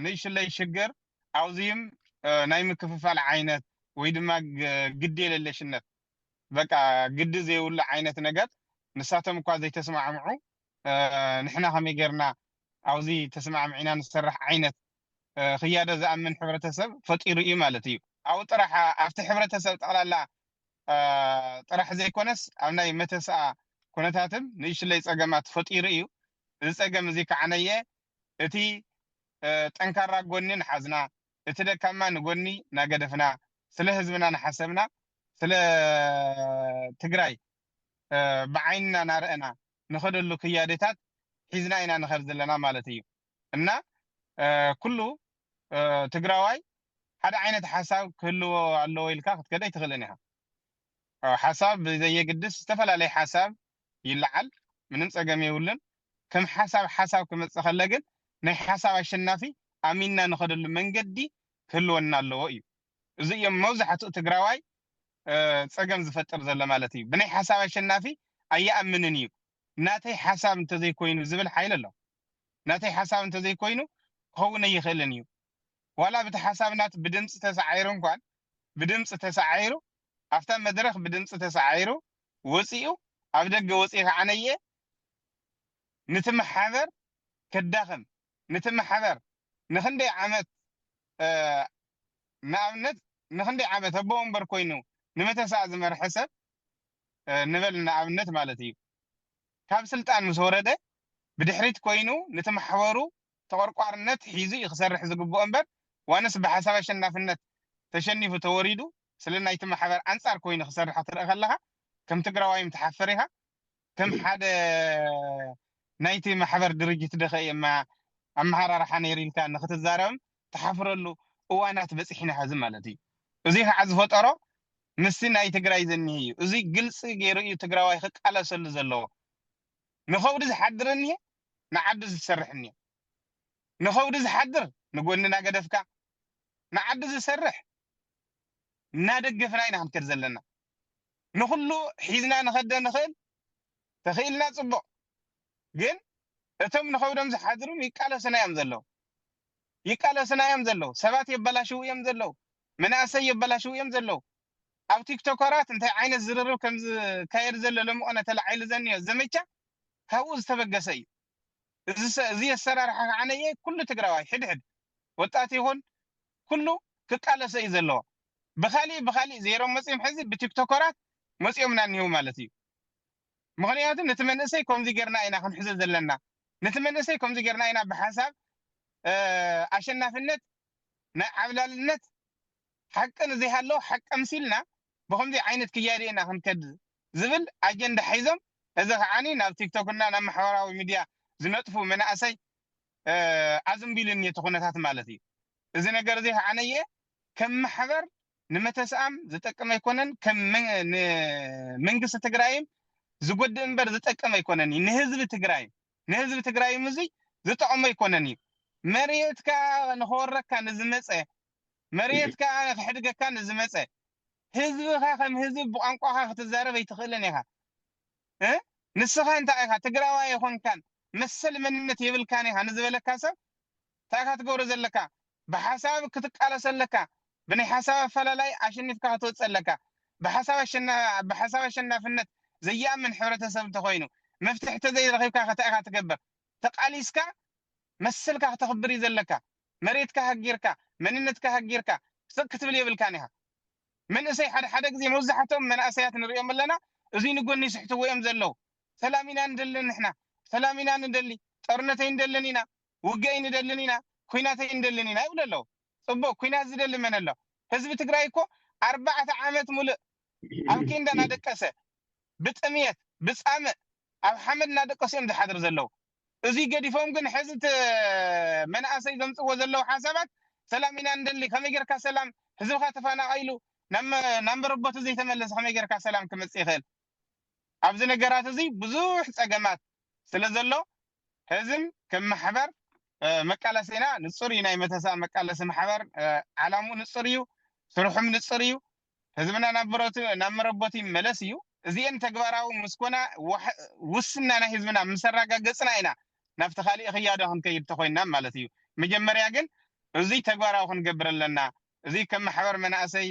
نيش اللي شجر عاوزيم نايم كففال عينت ويدما قدي للشنت بقى قد زي ولا عينت نجات نساتهم كوازي تسمع معه نحنا هم يجرنا عاوزي تسمع معنا نسرح عينت خيادة زأمن حبرتسب فطير إيه مالتي أو طرح أفتح حبرتسب على لا طرح زي كونس أو ناي متسا كونتاتم نيش اللي يتسقمات فطير إيه يتسقم زي كعنية إتي تنكر قوني نحزنا إتدا كمان قوني نقدفنا سله حزبنا نحسبنا سله تجراي بعيننا نارئنا نخد له قيادتات حزنا إنا نخرج لنا مالتي إن كله تجراوي هذا عينة حساب كله الله يلقى كده يتغلنها حساب زي قدس استفل عليه حساب يلعل من نسى جميع ولن كم حساب كم تخلقن نه حساب الشنافي أميننا نخد له من قدي كله إن الله ويو زي موزع تجراوي تسجم زفتر زل مالتي بني حساب الشنافي أي أمنني ناتي حساب انت زي كوينو زبل حيل الله ناتي حساب انت زي كوينو هو نيخلنيو ولا بتحسابنات بدمس تسعيرون كان بدمس تسعيرو أفتح مدرخ بدمس تسعيرو وسيو أبدأ وسيو عنيه نتم حذر كداخم نتم حذر نخندي عمت نعمت نخندي عمت أبوهم بركوينو نمت ساعة زمر حسب نبل نعمت مالتي كاب سلطان مسورده بدحريت كوينو نتم حوارو تورقوا النت حيزي يخسر حزق بومبر وانس بحساب الشنافنت تشني في توريدو سلنا يتم حبر أنصار كوين خسر حتر أغلها كم تقرأ متحفرها كم حدا نايتي محبر درجة دخي ما أم هرا رح نيرين كان نخت الزارم تحفر له وانا تبصحنا هذا مالتي وزيها عزفت أرى نسينا يتقرأ زنيه وزي جلس غير تقرأ يخك على سل زلوا نخوض حدرني نعدز سرحني نخوض حدر نقول لنا قدفك نعدز سرح نادقفنا إنا هنكر زلنا نخلو حيزنا نخد نخل تخيلنا صبو جن اتم نخودم زحادرون يقال سنا يمزلو يقال سنا يمزلو سبات يبلاشو يمزلو مناسي يبلاشو يمزلو او تيك توكرات انت عين الزررو كم كاير زلو لمو انا تلعيل زني زميچا هاوز تبقسي زي السرار عنيه كل تقراواي حد وطاتي هون كله كقال سي زلو بخالي زيرو مسيم حزب بتيك توكرات مسيم نانيو مالتي مغنياتم نتمنسي كم زي غيرنا اينا خن حزب زلنا نتمنسي كم زي غيرنا اينا بحساب عشان في النت عبل النت حقا زي هالو حق امثلنا بهم زي عينت كيارينا خن كد زبل اجنده حيزم اذا عني ناب تيك توك እና ናብ ማሕበራዊ ሚድያ ዝነጥፉ መናእሰይ አዝም ቢልን የተኾነታት ማለት እዩ እዚ ነገር እዚ عنየ ከም ማሕበር ንመተሰአም ዝጠቅም ኣይኮነን ከም መንግስቲ ትግራይም ዝጎድእ እምበር ዝጠቅም ኣይኮነን ንህዝቢ ትግራይ ምዚ ዝጠቅም ኣይኮነን እዩ መሬትካ ንኸወረካ ንዝመፀ መሬትካ ክሕድገካ ንዝመፀ ህዝብኻ ከም ህዝብ ብቋንቋኻ ክትዛረብ ኣይትኽእልን ኢኻ ንስኻ እንታይ ኢኻ ትግራዋይ ይኾንካን መሰል መንነት የብልካን ኢኻ ንዝበለካ ሰብ እንታይ ኢኻ ትገብሮ ዘለካ ብሓሳብ ክትቃለሰለካ بني حساب فلالاي عشان نفكها توصلك بحساب الشنافنت زي من حورة سبت خوينو مفتح تزي رغيبك خطأها تكبر تقاليسك مسلك تخبري زلك مريتك هجيرك مننتك هجيرك سكت بلي بالكانها من اسي حدا زي موزحتهم من اسيات نريهم لنا زي نقول نسحتو ويم زلو سلامينا ندلن احنا سلامينا ندلي طرنتين ندلنينا وقاين ندلنينا كويناتين ندلنينا يقول له صبو كوينات زدل من الله حزب تግራይ እኮ 4 ዓመት ሙሉ ኣብ ኪንዳ ናደቀሰ ብጥምየት ብጻመ ኣብ ሓመድ ናደቀሰም ዝሓድር ዘለው እዚ ገዲፎም ግን ሕዝብ መናእሰይ ዘምጽዎ ዘለው ሓሳባት ሰላም ኢና እንደሊ ከመይ ጌርካ ሰላም ህዝብካ ተፈናቀይሉ ናብ ረቦት እዚ ተመለሰ ከመይ ጌርካ ሰላም ክመጽ ይኽእል ኣብዚ ነገራት እዚ ብዙሕ ጸገማት ስለዘሎ ህዝብ ከም ማሕበር መቃለሰና ንጹር ናይ መተሳ መቃለሰ ማሕበር ዓላሙ ንጹር እዩ ስርሑም ንጹር እዩ ህዝብና ናብ መረቦት ይመለስ እዩ እዚአን ተግባራዊ መስኮና ውስናና ህዝብና ምሰራጋገጽና ኢና ናፍተ ኻሊ እኽያዶ ክንከይድ ተኾይና ማለት እዩ መጀመርያ ግን እዚ ተግባራዊ ክንገብረለና እዚ ከም ማሕበር መናእሰይ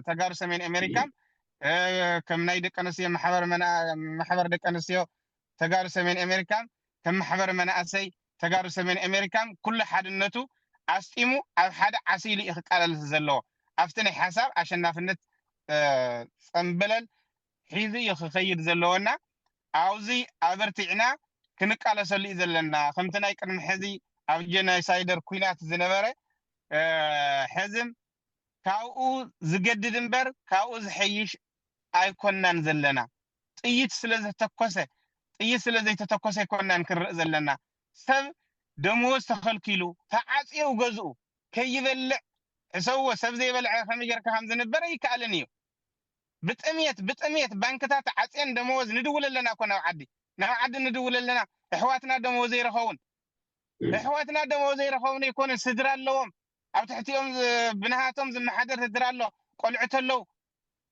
ተጋሩ ሰሜን አሜሪካ ከም ናይ ደቂ ኣንስትዮ ማሕበር ደቂ ኣንስትዮ ተጋሩ ሰሜን አሜሪካ ከም ማሕበር መናእሰይ ተጋሩ ሰሜን አሜሪካ ኩሉ ሓድነቱ ኣስጢሙ ኣብ ሓደ ዓሲሊ ይኽቃለል ዘለዎ ኣብቲ ናይ ሓሳብ ኣሸናፍነት ፀምበለል ሒዙ ይኽኸይድ ዘለዎና ኣውዚ ኣበርቲዕና ክንቃለሰሉ ዘለና ከምቲ ናይ ቅድሚ ሕዚ ኣብ ጀኖሳይደር ኩናት ዝነበረ ሕዝም ካብኡ ዝገድድ እምበር ካብኡ ዝሐይሽ ኣይኮናን ዘለና ጥይት ስለዘይተተኮሰ ይኮናን ክንርኢ ዘለና ሰብ ደሞዝ ተኸልኪሉ ተዓፅዩ ገዝኡ ከይበልዕ እሰዎ ሰብ ዘይበልዕ ከመይ ጌርካ ከም ዝነበረ ይከኣልን እዩ ብጥምየት ባንክታት ዓፅየን ደሞዝ ንድውለለና ኮ ናብ ዓዲ ንድውለለና ኣሕዋትና ደሞዝ ዘይረኸቡን ይኮኑን ስድራ ኣለዎም ኣብ ትሕቲኦም ብናሃቶም ዝመሓደር ስድራ ኣሎ ቆልዑት ኣለዉ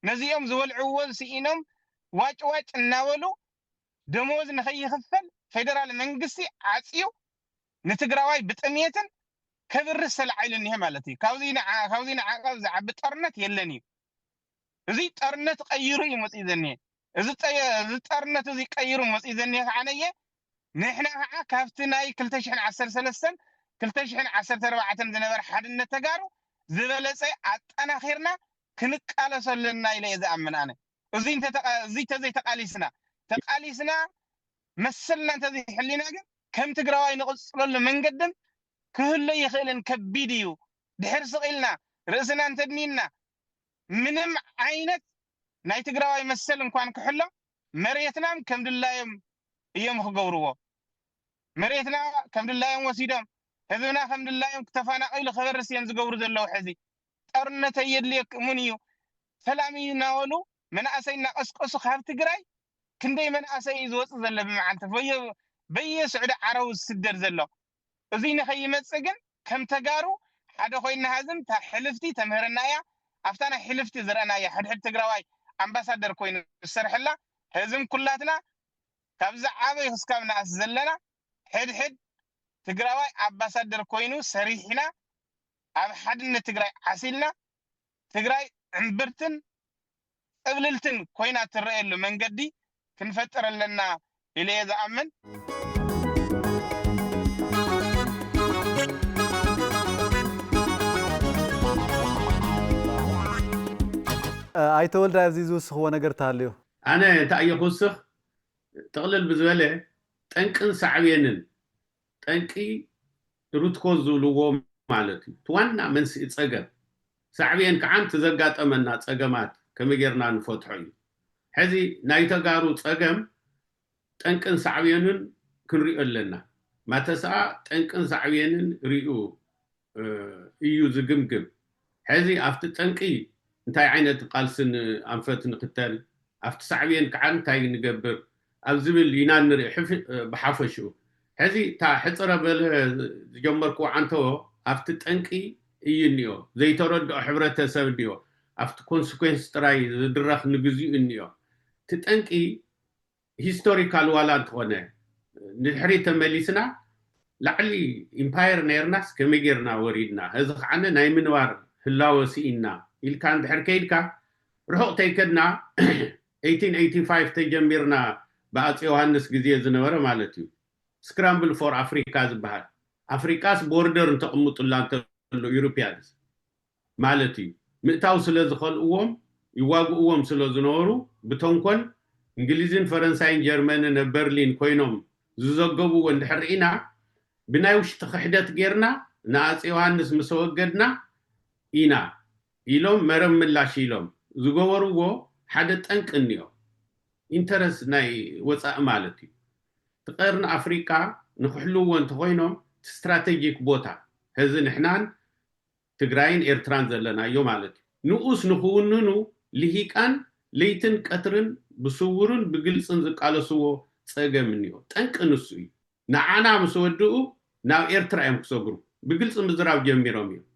ነዚኦም ዝበልዕዎ ስኢኖም ዋጭ እናበሉ ደሞዝ ንኸይኽፈል ፌደራል መንግስቲ ዓፅዩ ንትግራዋይ ብጥምየትን ከብር ሰልዓይልን ይሄ ማለት እዩ ካብዚ ንዓቐብ ዝዓቢ ጦርነት የለን እዩ እዚ ጦርነት ቀይሩ እዩ መፅኡ ዘኒየ እዚ ጦርነት እዚ ቀይሩ መፅኡ ዘኒየ ከዓነየ ንሕና ከዓ ካብቲ ናይ 2013 2014 ዝነበረ ሓድነት ተጋሩ ዝበለፀ ኣጠናኺርና ክንቃለሰለና ኢለ ዝኣምን ኣነ እዚ ተቃሊስና መሰልና እንተዘይሕሊና ግን ከም ትግራዋይ ንቕፅለሉ መንገድን ክህሎ ይኽእልን ከቢድ እዩ ድሕር ስቂልና ርእስና እንተድኒና ምንም ዓይነት ናይ ትግራዋይ መሰል እንኳን ክሕሎ መሬትናም ከም ድላዮም እዮም ክገብርዎ መሬትና ከም ድላዮም ወሲዶም ህዝብና ከም ድላዮም ተፈናቂሉ ክበርስ እዮም ዝገብሩ ዘለው ሕዚ ጦርነት የድልየክምን እዩ ሰላም ይናበሉ መናእሰይ እናቀስቀሱ ካብ ትግራይ ክንደይ መናእሰይ ዝወፅእ ዘሎ ብመዓልቲ በየስዑዲ ዓረቡ ዝስደድ ዘሎ እዚ ንኸይመፅእ ግን ከም ተጋሩ ሓደ ኮይና ሃዝም ሕልፍቲ ተምህረና እያ ኣብታ ናይ ሕልፍቲ ዝረአናያ ሕድሕድ ትግራዋይ ኣምባሳደር ኮይኑ ዝሰርሐላ ህዝም ኩላትና ካብዚ ዓበይ ክስካብ ናእስ ዘለና ሕድሕድ ትግራዋይ ኣምባሳደር ኮይኑ ሰሪሕና ኣብ ሓድነት ትግራይ ዓሲልና ትግራይ ዕምብርትን ቅብልልትን ኮይና ትረአየሉ መንገዲ ክንፈጥር ኣለና ኢለ ዝኣምን ኣይተወልዳ እዚ ዝውስኽዎ ነገር ተሃልዩ ኣነ እንታይ እየ ክውስኽ ጥቕልል ብዝበለ ጠንቅን ሳዕብየንን ጠንቂ ሩትኮ ዝብልዎ ማለት እዩ ዋና መንስኢ ፀገም ሳዕብየን ከዓ ዘጋጠመና ፀገማት ከመይ ጌርና ንፈትሖ እዩ ሕዚ ናይ ተጋሩ ፀገም ጠንቅን ሳዕብየንን ክንሪኦ ኣለና ማተሰኣ ጠንቅን ሳዕብየንን ሪኡ እዩ ዝግምግም ሕዚ ኣብቲ ጠንቂ እንታይ ዓይነት ቃልስን ኣንፈት ንክተል ኣብቲ ሳዕብየን ከዓ እንታይ ንገብር ኣብ ዝብል ኢና ንርኢ ብሓፈሽኡ ሕዚ እታ ሕፅረ በለ ዝጀመርክዎ ዓንተዎ ኣብቲ ጠንቂ እዩ እኒኦ ዘይተረድኦ ሕብረተሰብ እኒኦ ኣብቲ ኮንስኮንስ ጥራይ ዝድረኽ ንግዚኡ እኒኦ እቲ ጠንቂ ሂስቶሪካል ዋላ እንትኾነ ንድሕሪት ተመሊስና ላዕሊ ኢምፓየር ነርናስ ከመይ ጌርና ወሪድና እዚ ከዓነ ናይ ምንባር ህላወ ስኢና ኢልካ እንድሕር ከይድካ ርሑቕ ተይከድና 1885 ተጀሚርና ብኣፄ ዮሃንስ ግዜ ዝነበረ ማለት እዩ ስክራምብል ፎር ኣፍሪካ ዝበሃል ኣፍሪካስ ቦርደር እንተቕምጡላ እንተሎ ዩሮፒያንስ ማለት እዩ ምእታው ስለ ዝኸልእዎም ይዋግእዎም ስለ ዝነበሩ ብተንኮል እንግሊዝን ፈረንሳይን ጀርመንን ኣብ በርሊን ኮይኖም ዝዘገቡዎ እንድሕር ርኢና ብናይ ውሽጢ ክሕደት ጌርና ንኣፄ ዮሃንስ ምስ ወገድና ኢና ኢሎም መረብ ምላሽ ኢሎም ዝገበርዎ ሓደ ጠንቅ እኒኦ ኢንተረስ ናይ ወፃኢ ማለት እዩ ትቐርኒ ኣፍሪካ ንክሕልዎ እንተኮይኖም ስትራቴጂክ ቦታ ሕዚ ንሕናን ትግራይን ኤርትራን ዘለናዮ ማለት እዩ ንኡስ ንኽውንኑ ልሂቃን ለይትን ቀትርን ብስውርን ብግልፅን ዝቃለስዎ ፀገም እኒኦ ጠንቂ ንሱ እዩ ንዓና ምስ ወድኡ ናብ ኤርትራ እዮም ክሰግሩ ብግልፂ ምዝራብ ጀሚሮም እዮም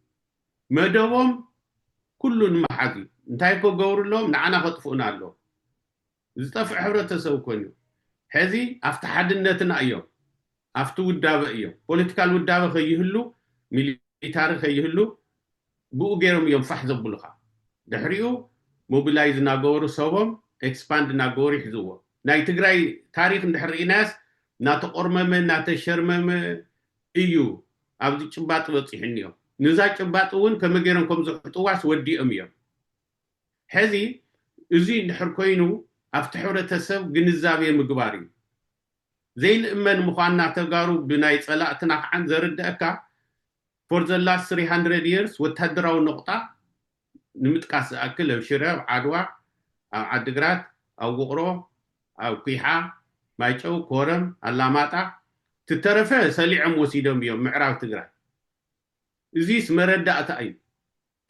መደቦም ኩሉ ንመሓዚ እንታይ ክገብሩሎም ንዓና ከጥፍኡና ኣሎ ዝጠፍዕ ሕብረተሰብ ኮይኑ ሕዚ ኣብቲ ሓድነትና እዮም ኣብቲ ውዳበ እዮም ፖለቲካል ውዳበ ከይህሉ ሚሊታሪ ከይህሉ ብኡ ገይሮም እዮም ፋሕ ዘብሉኻ ድሕሪኡ ሞቢላይዝ እናገበሩ ሰቦም ኤክስፓንድ እናገበሩ ይሕዝዎ ናይ ትግራይ ታሪክ እንድሕር ርኢናስ እናተቆርመመ እናተሸርመመ እዩ ኣብዚ ጭባጥ በፂሑ እኒኦም ንዛ ጭባጥ እውን ከመይ ገይሮም ከም ዘሕጥዋስ ወዲኦም እዮም ሕዚ እዚ እንድሕር ኮይኑ ኣብቲ ሕብረተሰብ ግንዛቤ ምግባር እዩ ዘይልእመን ምዃንና ተጋሩ ብናይ ፀላእትና ከዓን ዘርድአካ for the last 300 years ወታደራዊ ነቁጣ ንምጥቃስ ዝኣክል ኣብ ሽረ ኣብ ዓድዋ ኣብ ዓዲግራት ኣብ ውቕሮ ኣብ ኩሓ ማይጨው ኮረም ኣላማጣ ትተረፈ ሰሊዖም ወሲዶም እዮም ምዕራብ ትግራይ እዚስ መረዳእታ እዩ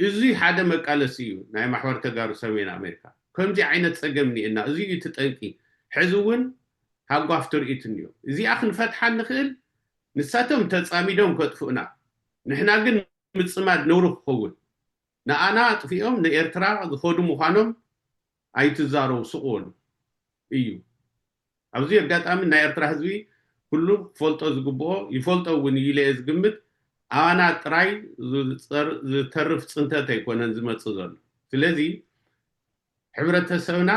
እዚ ሓደ መቃለሲ እዩ ናይ ማሕበር ተጋሩ ሰሜን ኣሜሪካ ከምዚ ዓይነት ፀገም ኒኤና እዚ እዩ ትጠንቂ ሕዚ እውን ሃጓፍ ትርኢት እንዮ እዚኣ ክንፈትሓ ንኽእል ንሳቶም ተፃሚዶም ከጥፍኡና ንሕና ግን ምፅማድ ነውሩ ክኸውን ንኣና ጥፊኦም ንኤርትራ ዝኸዱ ምዃኖም ኣይትዛረቡ ስቕወሉ እዩ ኣብዚ ኣጋጣሚ ናይ ኤርትራ ህዝቢ ኩሉ ክፈልጦ ዝግብኦ ይፈልጦ እውን ኢለየ ዝግምት ኣና ጥራይ ዝተርፍ ፅንተት ኣይኮነን ዝመፅእ ዘሎ ስለዚ ሕብረተሰብና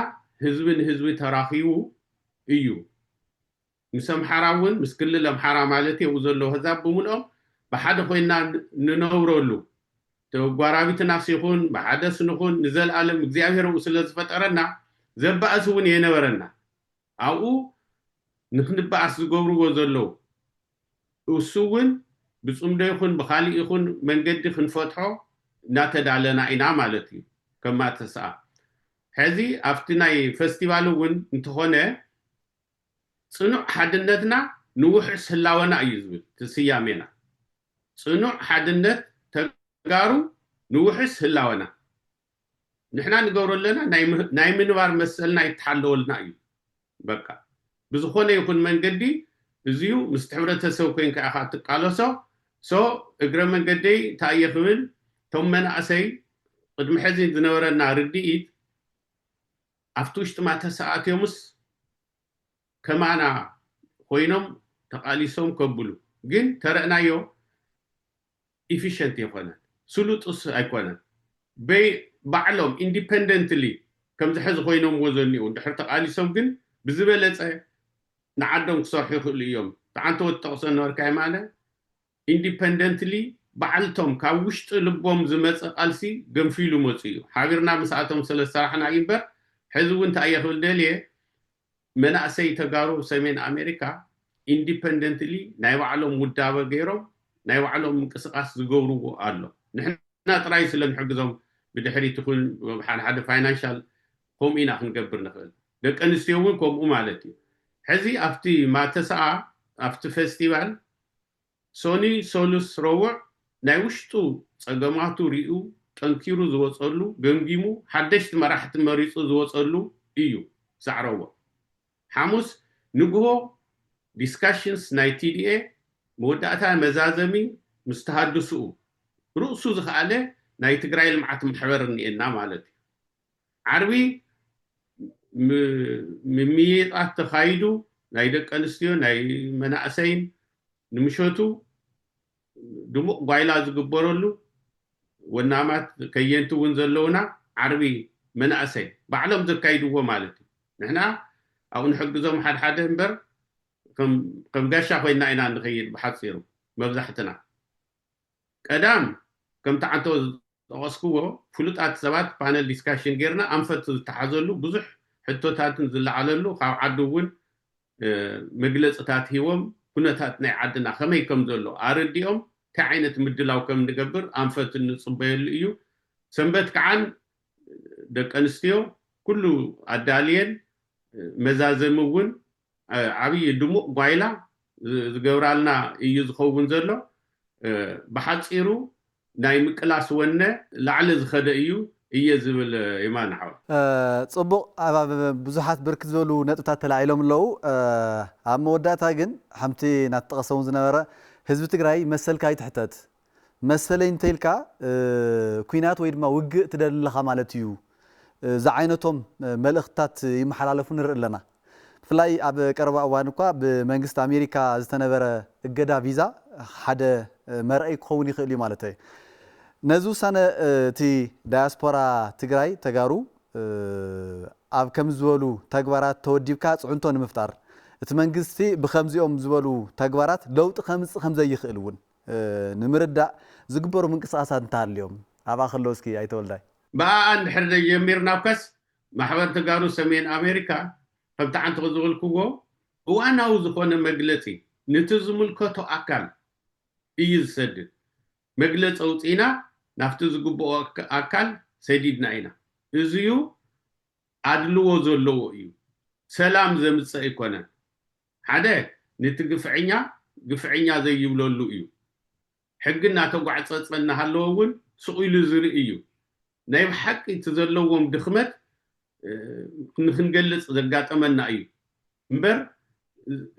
ህዝቢ ንህዝቢ ተራኺቡ እዩ ምስ ኣምሓራ እውን ምስ ክልል ኣምሓራ ማለት እዩ ዘሎ ህዛብ ብምልኦም ብሓደ ኮይና ንነብረሉ ተጓራቢትና ሲኹን ብሓደ ስንኹን ንዘለኣለም እግዚኣብሔር ው ስለ ዝፈጠረና ዘባእስ እውን የነበረና ኣብኡ ንክንበኣስ ዝገብርዎ ዘለዉ እሱ እውን ብፅምዶ ይኹን ብካሊእ ይኹን መንገዲ ክንፈትሖ እናተዳለና ኢና ማለት እዩ ከማ ተስኣ ሕዚ ኣብቲ ናይ ፌስቲቫል እውን እንተኾነ ፅኑዕ ሓድነትና ንውሕስ ህላወና እዩ ዝብል ትስያሜና ፅኑዕ ሓድነት ተጋሩ ንውሕስ ህላወና ንሕና ንገብሮ ኣለና ናይ ምንባር መሰልና ይተሓለወልና እዩ በቃ ብዝኾነ ይኹን መንገዲ እዚዩ ምስ ሕብረተሰብ ኮይንካ ኢኻ ትቃለሶ እግረ መንገደይ እንታይ እየ ክብል ቶም መናእሰይ ቅድሚ ሕዚ ዝነበረና ርድኢት ኣብቲ ውሽጢ ማተሰኣትዮምስ ከማና ኮይኖም ተቃሊሶም ከብሉ ግን ተረእናዮ ኢፊሽንት ይኮነን ስሉጥስ ኣይኮነን ባዕሎም ኢንዲፔንደንትሊ ከም ዝሕዚ ኮይኖም ወዘኒኡ ድሕሪ ተቃሊሶም ግን ብዝበለፀ ንዓዶም ክሰርሑ ይኽእሉ እዮም ተዓንተ ወጠቕሶ ነበርካይ ማለት ኢንዲፔንደንትሊ ባዕልቶም ካብ ውሽጢ ልቦም ዝመፀ ቃልሲ ገንፊሉ መፁ እዩ ሓቢርና ምስኣቶም ስለ ዝሰራሕና እዩ እምበር ሕዚ እውን እንታይ እየ ክብል ደልየ መናእሰይ ተጋሩ ሰሜን ኣሜሪካ ኢንዲፔንደንትሊ ናይ ባዕሎም ውዳበ ገይሮም ናይ ባዕሎም ምንቅስቃስ ዝገብርዎ ኣሎ ንሕና ጥራይ ስለ ንሕግዞም ብድሕሪት ይኹን ሓደ ፋይናንሻል ከምኡ ኢና ክንገብር ንኽእል ደቂ ኣንስትዮ እውን ከምኡ ማለት እዩ ሕዚ ኣብቲ ማተሰኣ ኣብቲ ፌስቲቫል ሶኒ ሶሉስ ረውዕ ናይ ውሽጡ ፀገማቱ ሪኡ ጠንኪሩ ዝወፀሉ ገምጊሙ ሓደሽቲ መራሕቲ መሪፁ ዝወፀሉ እዩ ዛዕረዎ ሓሙስ ንግሆ ዲስካሽንስ ናይ ቲዲኤ መወዳእታ መዛዘሚ ምስ ተሃድስኡ ርእሱ ዝኸኣለ ናይ ትግራይ ልምዓት ማሕበር እኒኤና ማለት እዩ ዓርቢ ምምይጣት ተኻይዱ ናይ ደቂ ኣንስትዮ ናይ መናእሰይን ንምሸቱ ድሙቕ ጓይላ ዝግበረሉ ወናማት ከየንቲ እውን ዘለውና ዓርቢ መናእሰይ ባዕሎም ዘካይድዎ ማለት እዩ ንሕና ኣብኡ ንሕግዞም ሓደሓደ እምበር ከም ጋሻ ኮይና ኢና ንኸይድ ብሓፂሩ መብዛሕትና ቀዳም ከምቲ ዓንተ ዝጠቐስክዎ ፍሉጣት ሰባት ፓነል ዲስካሽን ጌርና ኣንፈት ዝተሓዘሉ ብዙሕ ሕቶታትን ዝለዓለሉ ካብ ዓዲ እውን መግለፅታት ሂቦም ኩነታት ናይ ዓድና ከመይ ከም ዘሎ ኣረዲኦም እንታይ ዓይነት ምድላው ከም ንገብር ኣንፈት ንፅበየሉ እዩ ሰንበት ከዓን ደቂ ኣንስትዮ ኩሉ ኣዳልየን መዛዘሚ እውን ዓብዪ ድሙቕ ጓይላ ዝገብራልና እዩ ዝኸውን ዘሎ ብሓፂሩ ናይ ምቅላስ ወነ ላዕሊ ዝኸደ እዩ እየ ዝብል የማን ሓወ ፅቡቕ ብዙሓት ብርክት ዝበሉ ነጥብታት ተላዒሎም ኣለዉ ኣብ መወዳእታ ግን ሓምቲ እናተጠቐሰውን ዝነበረ ህዝቢ ትግራይ መሰልካ ይትሕተት መሰለይ እንተይልካ ኩናት ወይ ድማ ውግእ ትደልለኻ ማለት እዩ زعينتهم ملختات يمحلالفون نرئلنا فلاي أب قربا أوانكوا بمنجست أمريكا زتنبرة الجدا فيزا حدا مرأي كوني خلي مالته نزو سنة تي دياسبورا تجراي تجارو أب كم زولو تجبرات تودي بكات عنتون مفتار تمنجستي بخمس يوم زولو تجبرات لو خمسة يخلون نمرد زقبروا من قصاصات نتاع اليوم أبا خلوسكي أي تولداي بقى أن حد يمير ناقص محور تجارو سمين أمريكا فبتاعن تغزول كوجو وأنا وزخون مجلسي نتزمل كتو أكل يزسد مجلس أوتينا نفتز جبو أكل سيدنا إنا إزيو عدلو وزلو إيو سلام زمت سيكونا هذا قفعينا زي يبلولو إيو حقنا توقع تصمنا هاللوون سؤال زري إيو نايم حق يتزلوهم دخمت نخنجلس زرقات أمنا أيو مبر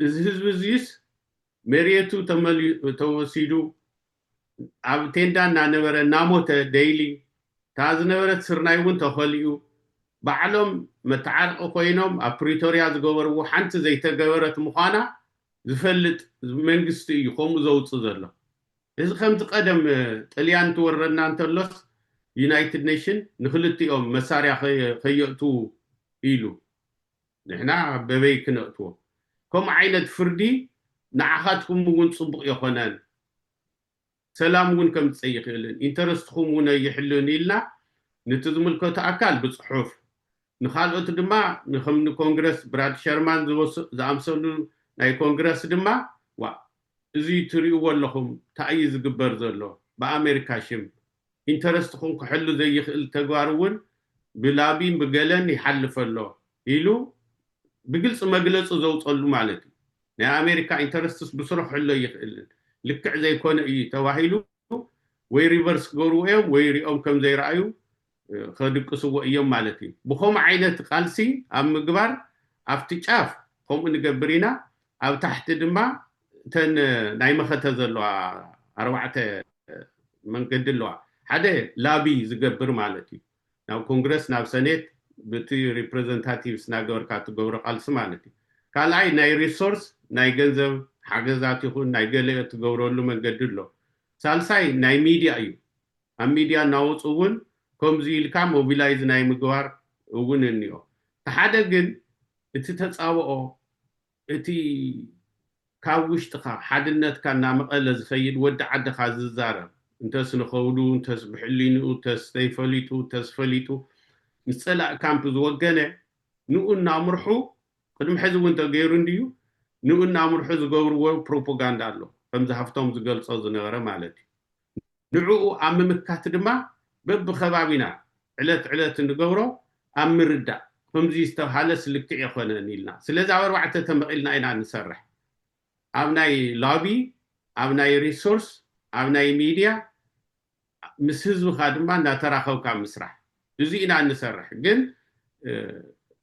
زيس مريتو توسيدو عبتين نبرة ناموت دايلي تاز نبرة سرنايون تخليو بعلم متعرق قوينهم أبريتوريا زغور وحنت زي تغورت مخانا زفلت منجستي يقوم زوت زرلا إذا خمت قدم طليان تورنا انتلوس يونايتد نيشن نخلتي مساريا خيئتو إيلو نحنا ببيك نقطو كم عينة فردي نعخاتكم مون صبق يخونان سلام مون كم تسيخ إلن انترستكم مون يحلون إلنا نتزمل كوتا أكال بصحوف نخالقت دما نخمن كونغرس براد شيرمان زامسولو ناي كونغرس دما زي تريو واللهم تأيز قبر زلو بأمريكا شم انترستكم كحلو زي يخل تقوارون بلابين بقلن يحلف الله إلو بقلص مقلص زوت قلو مالتي يا أمريكا انترستس بصرح حلو يخل لكع زي كون تواهيلو وي ريفرس قورو ايوم وي ريوم كم زي رأيو خدق سوى ايوم مالتي بخوم عينة قالسي ام مقبار افتشاف خوم نقبرينا او تحت دما تن نايمة ختزلوا أروعة من قدلوا حدا لابي زقبر مالتي ناو كونغرس ناو سنيت بتي ريبريزنتاتيفز ناقور كاتو قورو قالس مالتي كالاي ناي ريسورس ناي جنزب حاجزات يكون ناي قلق تقورو له من قدلوا سالساي ناي ميديا ايو ام ميديا ناوص اون كومزي لكا موبيلايز ناي مقوار اون انيو تحدا قن اتي تتصاوقو اتي كاوشتخا حدنتكا نامقل زخيد ود عدخا ززارب انتس نخودو انتس بحلينو انتس تيفليتو انتس فليتو نسألع كامبز وقنا نقول نامرحو قدم حزو انت غيرون ديو نقول نامرحو زغورو بروباغاندا له فمزا هفتهم زغلصو زنغره مالتي نعو ام مكات دما بب خبابينا علت نغورو ام ردا فمزي استوحالس لكع يخونه نيلنا سلازا وربعته تمقلنا اينا نسرح أبناي لابي أبناي ريسورس أبناي ميديا مسهزو خادمان دا تراخو كام مسرح يزي إنا نسرح جن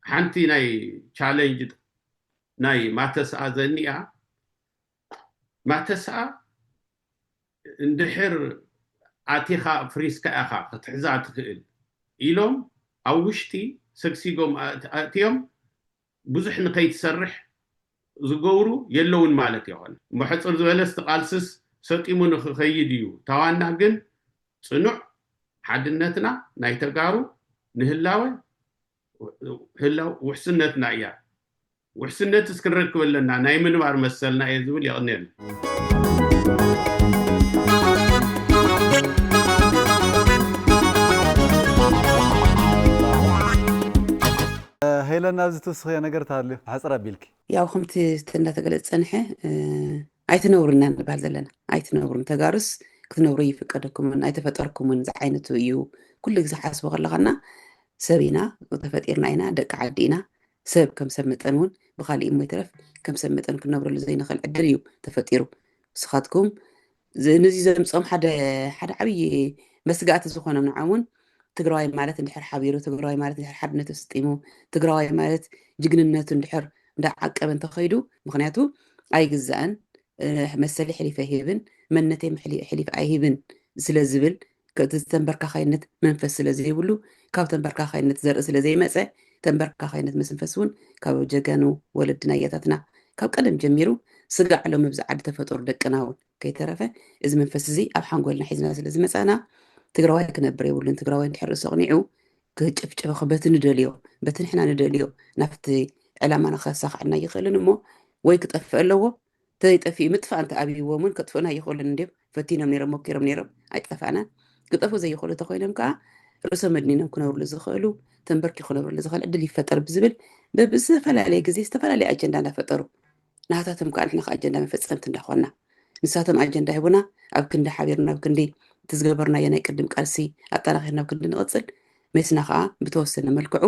حانتي ناي challenge ناي ما تسعى زنيا ما تسعى اندحر عتيخا فريسكا أخا تحزات تخيل إلهم أوشتي سكسيقوم أتيهم بزح نقيت سرح زغورو يلون مالت يهون محصر زبلس تقالسس سقيمو نخيديو توانا جن صنع حدنتنا ناي تقارو نهلاوي هلاو وحسنتنا يا وحسنت اسكنركب لنا ناي منبار مسلنا يزول يغنيل هيلنا زتوسخي ነገር ታለ حصر ابيلك ያው ከምቲ ዝተናተገለጽ ጸንሐ ኣይትነብሩና ንባል ዘለና ኣይትነብሩን ተጋርስ ክትነብሩ ይፍቀደኩምን ኣይተፈጠርኩምን ዝዓይነቱ እዩ ኩሉ ግዜ ሓስቦ ከለኸና ሰቢና ተፈጢርና ኢና ደቂ ዓዲና ሰብ ከም ሰብ መጠን ብኻሊእ እሞ ይትረፍ ከም ሰብ መጠን ክነብረሉ ዘይንኽእል ዕድል እዩ ተፈጢሩ ስኻትኩም ነዚ ዘምፅኦም ሓደ ዓብይ መስጋእቲ ዝኾነ ንዓውን ትግራዋይ ማለት እንድሕር ሓቢሩ ትግራዋይ ማለት እንድሕር ሓድነቱ ስጢሙ ትግራዋይ ማለት ጅግንነቱ እንድሕር እንዳዓቀበ እንተኸይዱ ምክንያቱ ኣይግዛእን መሰሊ ሕሊፈ ይህብን መንነተይ ሕሊፍ ኣይሂብን ስለ ዝብል ተንበርካኻይነት መንፈስ ስለዚ ይብሉ ካብ ተንበርካኻይነት ዘርኢ ስለዘይ መፀ ተንበርካኻይነት መስንፈስውን ካብ ጀጋኑ ወለድና እያታትና ካብ ቀደም ጀሚሩ ስጋዕሎም ብዛዓዲ ተፈጥሮ ደቅናውን ከይተረፈ እዚ መንፈስ እዚ ኣብ ሓንጎልና ሒዝና ስለዚ መፃና ትግራዋይ ክነብር የብሉን ትግራዋይ እንድሕር ሰቕኒዑ ክጭፍጭፈ በቲ ንደልዮ በቲ ንሕና ንደልዮ ናብቲ ዕላማና ከሳኽዕና ይኽእልን እሞ ወይ ክጠፍእ ኣለዎ ተይጠፊኡ ምጥፋእ እንተ ኣብይዎምን ከጥፍኡና ይኽእልን እንድዮም ፈቲኖም ነይሮም ሞኪሮም ነይሮም ኣይጠፋእናን ክጠፍኡ ዘይኽእሉ ተኮይኖም ከዓ ርእሶም መድኒኖም ክነብርሉ ዝኽእሉ ተንበርኪ ክነብርሉ ዝኽእል ዕድል ይፈጠር ብዝብል ብዝተፈላለየ ግዜ ዝተፈላለየ ኣጀንዳ እንዳፈጠሩ ናታቶም ከዓ ንሕና ኣጀንዳ መፈፀምቲ እንዳኾና ንሳቶም ኣጀንዳ ሂቡና ኣብ ክንዲ ሓቢርና ኣብ ክንዲ ትዝገበርናዮ ናይ ቅድም ቃልሲ ኣጠናኺርና ኣብ ክንዲ ንቕፅል መስና ከዓ ብተወሰነ መልክዑ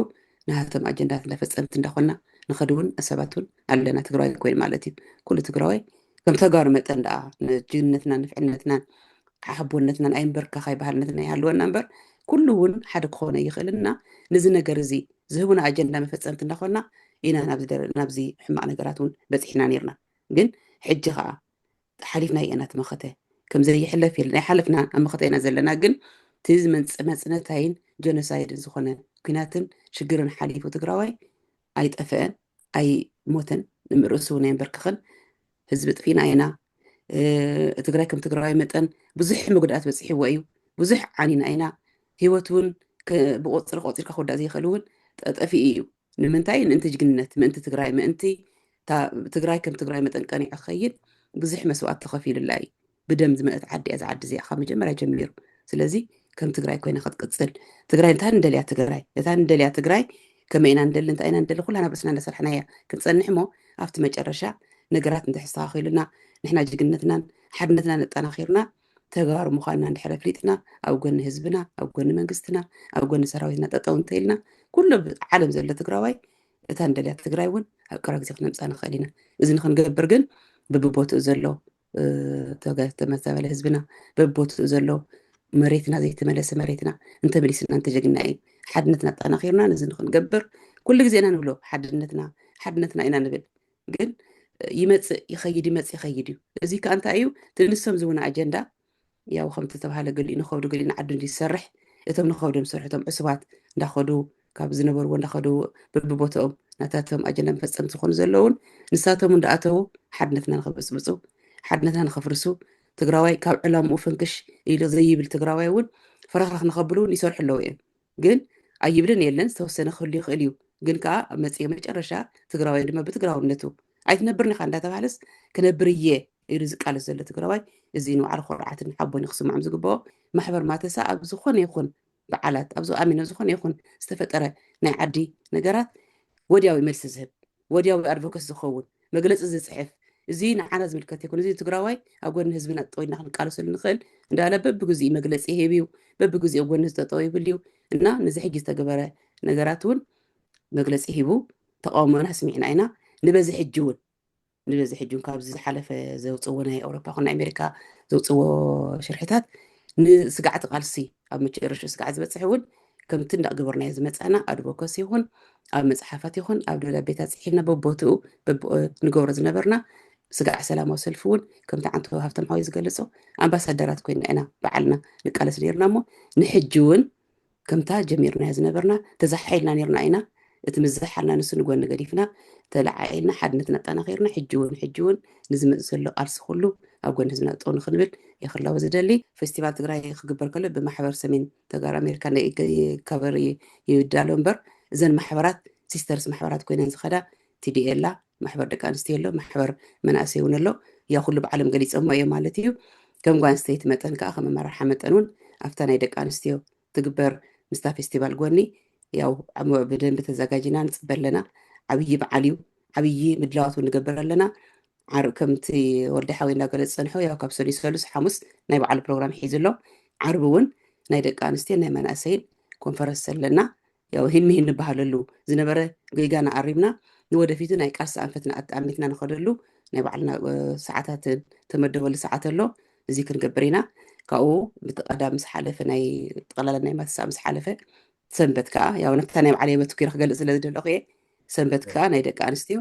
ናታቶም ኣጀንዳት እንዳፈፀምቲ እንዳኾና ንኸድውን ኣሰባትን ኣለና ትግራዋይ ኮይኑ ማለት እዩ ኩሉ ትግራዋይ ከም ተጋሩ መጠን ደኣ ንጅግንነትና ንፍዕልነትናን ሓቦነትናን ኣይንበርካኻይ ባህልነትና ይሃልወና እምበር ኩሉ እውን ሓደ ክኾነ ይኽእልና ነዚ ነገር እዚ ዝህቡና ኣጀንዳ መፈፀምቲ እንዳኾና ኢና ናብዚ ሕማቕ ነገራት እውን በፂሕና ነርና ግን ሕጂ ከዓ ሓሊፍና እየና ትመኸተ ከም ዘይሕለፍ የለ ናይ ሓለፍና ኣብ መኸተ ኢና ዘለና ግን እቲ መፅነታይን ጀኖሳይድን ዝኾነ ኩናትን ሽግርን ሓሊፉ ትግራዋይ ኣይጠፍአን ኣይሞተን ንምርእሱ እውን ኣይንበርክኽን ህዝቢ ጥፊና ኢና ትግራይ ከም ትግራዋይ መጠን ብዙሕ መጉዳእት በፂሕዎ እዩ ብዙሕ ዓኒና ኢና ሂወት እውን ብቆፅሪ ቆፂርካ ክወዳእ ዘይኽእል እውን ጠፊኡ እዩ ንምንታይ ምእንቲ ጅግንነት ምእንቲ ትግራይ ምእንቲ ትግራይ ከም ትግራይ መጠን ቀኒዑ ክኸይድ ብዙሕ መስዋዕት ተኸፊሉላ እዩ ብደም ዝመእት ዓዲ እያ ዝዓዲ እዚኣ ካብ መጀመርያ ጀሚሩ ስለዚ ከም ትግራይ ኮይና ክትቅፅል ትግራይ እንታይ ንደልያ ትግራይ እታ ንደልያ ትግራይ ከመይ ኢና ንደሊ እንታይ ኢና ንደሊ ኩላና በስና እንዳሰርሕና እያ ክንፀንሕ ሞ ኣብቲ መጨረሻ ነገራት እንተስተኻኺሉና ንሕና ጅግንነትናን ሓድነትና ነጠናኺርና ተጋሩ ምዃንና እንድሕር ኣፍሊጥና ኣብ ጎኒ ህዝብና ኣብ ጎኒ መንግስትና ኣብ ጎኒ ሰራዊትና ጠጠው እንተኢልና ኩሉ ዓለም ዘሎ ትግራዋይ እታ ንደልያ ትግራይ እውን ኣብ ቀረባ ግዜ ክነምፃ ንኽእል ኢና እዚ ንክንገብር ግን በብቦትኡ ዘሎ ተመዛበለ ህዝብና በብቦትኡ ዘሎ መሬትና ዘይተመለሰ መሬትና እንተመሊስና እንተጀግና እዩ ሓድነትና ጠናኺርና ነዚ ንክንገብር ኩሉ ግዜና ንብሎ ሓድነትና ኢና ንብል ግን ይመፅእ ይኸይድ ይመፅእ ይኸይድ እዩ እዚ ከዓ እንታይ እዩ ትንሶም ዝውና ኣጀንዳ ያው ከምቲ ተባሃለ ገሊኡ ንኸውዱ ገሊኡ ንዓዱ እንዲሰርሕ እቶም ንኸውዶም ዝሰርሑ እቶም ዕሱባት እንዳኸዱ ካብ ዝነበርዎ እንዳኸዱ በብቦትኦም ናታቶም ኣጀንዳ መፈፀምቲ ዝኾኑ ዘለውን ንሳቶም እንዳኣተዉ ሓድነትና ንኸበፅብፁ ሓድነትና ንኸፍርሱ ትግራዋይ ካብ ዕላምኡ ፍንክሽ ኢሉ ዘይብል ትግራዋይ እውን ፈረኽረኽ ንኸብሉ ይሰርሑ ኣለዉ እዮም ግን ኣይብልን የለን ዝተወሰነ ክህሉ ይኽእል እዩ ግን ከዓ ኣብ መፅኦ መጨረሻ ትግራዋይ ድማ ብትግራውነቱ ኣይትነብርን ኢኻ እንዳተባሃለስ ክነብር እየ ኢሉ ዝቃለስ ዘሎ ትግራዋይ እዚ ንባዕሉ ኩርዓትን ሓቦን ክስምዖም ዝግብኦ ማሕበር ማተሳ ኣብ ዝኾነ ይኹን በዓላት ኣብ ኣሚኖ ዝኾነ ይኹን ዝተፈጠረ ናይ ዓዲ ነገራት ወዲያዊ መልሲ ዝህብ ወዲያዊ ኣድቮኬት ዝኸውን መግለፂ ዝፅሕፍ እዚ ንዓና ዝምልከት ይኹን እዚ ትግራዋይ ኣብ ጎኒ ህዝብና ጠጠው ክንቃለሰሉ ንኽእል እንዳለ በብግዚኡ መግለፂ ይህብ እዩ በብግዚኡ ጎኒ ዝጠጠው ይብል እዩ እና ነዚ ሕጂ ዝተገበረ ነገራት እውን መግለፂ ሂቡ ተቃውሞና ስሚዕና ኢና ንበዚ ሕጂ እውን ካብዚ ዝሓለፈ ዘውፅዎ ናይ ኣውሮፓ ኮን ናይ ኣሜሪካ ዘውፅዎ ሽርሕታት ንስጋዕቲ ቃልሲ ኣብ መጨረሻ ስጋዕ ዝበፅሕ እውን ከምቲ እንዳገበርናዮ ዝመፃና ኣድቮኬሲ ይኹን ኣብ መፅሓፋት ይኹን ኣብ ደብዳቤታት ፅሒፍና በቦትኡ ንገብሮ ዝነበርና ስጋዕ ሰላማዊ ሰልፊ እውን ከምቲ ዓንቱ ሃብቶም ሓዊ ዝገልፆ ኣምባሳደራት ኮይና ኢና በዓልና ንቃለስ ነርና እሞ ንሕጂ እውን ከምታ ጀሚርናዮ ዝነበርና ተዛሓኢልና ነርና ኢና እቲ ምዝሓልና ንሱ ንጎኒ ገዲፍና ተላዓኢልና ሓድነትና ጠናኺርና ሕጂ እውን ንዝመፅእ ዘሎ ቃልሲ ኩሉ ኣብ ጎኒ ህዝብና ጠጠው ንክንብል የኽላዊ ዝደሊ ፌስቲቫል ትግራይ ክግበር ከሎ ብማሕበር ሰሜን ተጋሩ ኣሜሪካ ከበር ይዳሎ እምበር እዘን ማሕበራት ሲስተርስ ማሕበራት ኮይነን ዝኸዳ ቲዲኤላ ማሕበር ደቂ ኣንስትዮ ኣሎ ማሕበር መናእሰይ እውን ኣሎ ያ ኩሉ ብዓለም ገሊፆሞ እዮም ማለት እዩ ከም ጓል ኣንስተይቲ መጠን ከዓ ከም ኣመራርሓ መጠን እውን ኣብታ ናይ ደቂ ኣንስትዮ ትግበር ምስታ ፌስቲቫል ጎኒ ያው ብደንቢ ተዘጋጅና ንፅበ ኣለና ዓብይ በዓል እዩ ዓብይ ምድላዋት እውን ንገብር ኣለና ከምቲ ወልዲ ሓዊ እንዳገለፅ ፀንሑ ያው ካብ ሰሉስ ሓሙስ ናይ በዓል ፕሮግራም ሒዙ ኣሎ ዓርቢ እውን ናይ ደቂ ኣንስትዮ ናይ መናእሰይን ኮንፈረንስ ኣለና ያው ህንምህን ንባሃለሉ ዝነበረ ገይጋና ዓሪብና ንወደፊቱ ናይ ቃልሲ ኣንፈትና ኣሚትና ንኸደሉ ናይ ባዕልና ሰዓታትን ተመደበሉ ሰዓት ኣሎ እዚ ክንገብር ኢና ካብኡ ብተቐዳም ምስ ሓለፈ ናይ ጠቕላላ ናይ ማተሳ ምስ ሓለፈ ሰንበት ከዓ ያው ነታ ናይ ባዕለይ መትኪረ ክገልፅ ስለ ዝደለኹ እየ ሰንበት ከዓ ናይ ደቂ ኣንስትዮ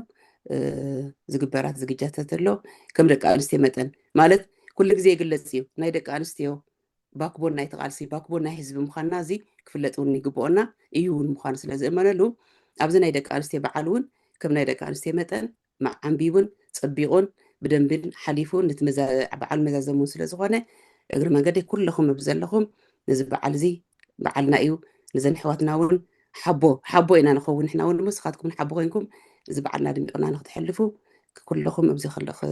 ዝግበራት ዝግጃታት ኣሎ ከም ደቂ ኣንስትዮ መጠን ማለት ኩሉ ግዜ ይግለፅ እዩ ናይ ደቂ ኣንስትዮ باكبون ناي تقالسي باكبون ناي حزب مخانا زي كفلتون يقبونا ايون مخان سلازي امانلو ابزنا يدك انستي بعالون كم نايدك انستي متن مع عنبيون تصبيقون بدنبن حليفون نتمزا بعال مزازمون سلازغونه اغر منقدي كلكم بزلكم نزب بعال زي بعالنا ايو نزن حواتنا ون حبو إنا نخون إحنا ونمس خاتكم حبو غينكم إذا بعدنا دميقنا نتحلفوا كلكم أبزي خلق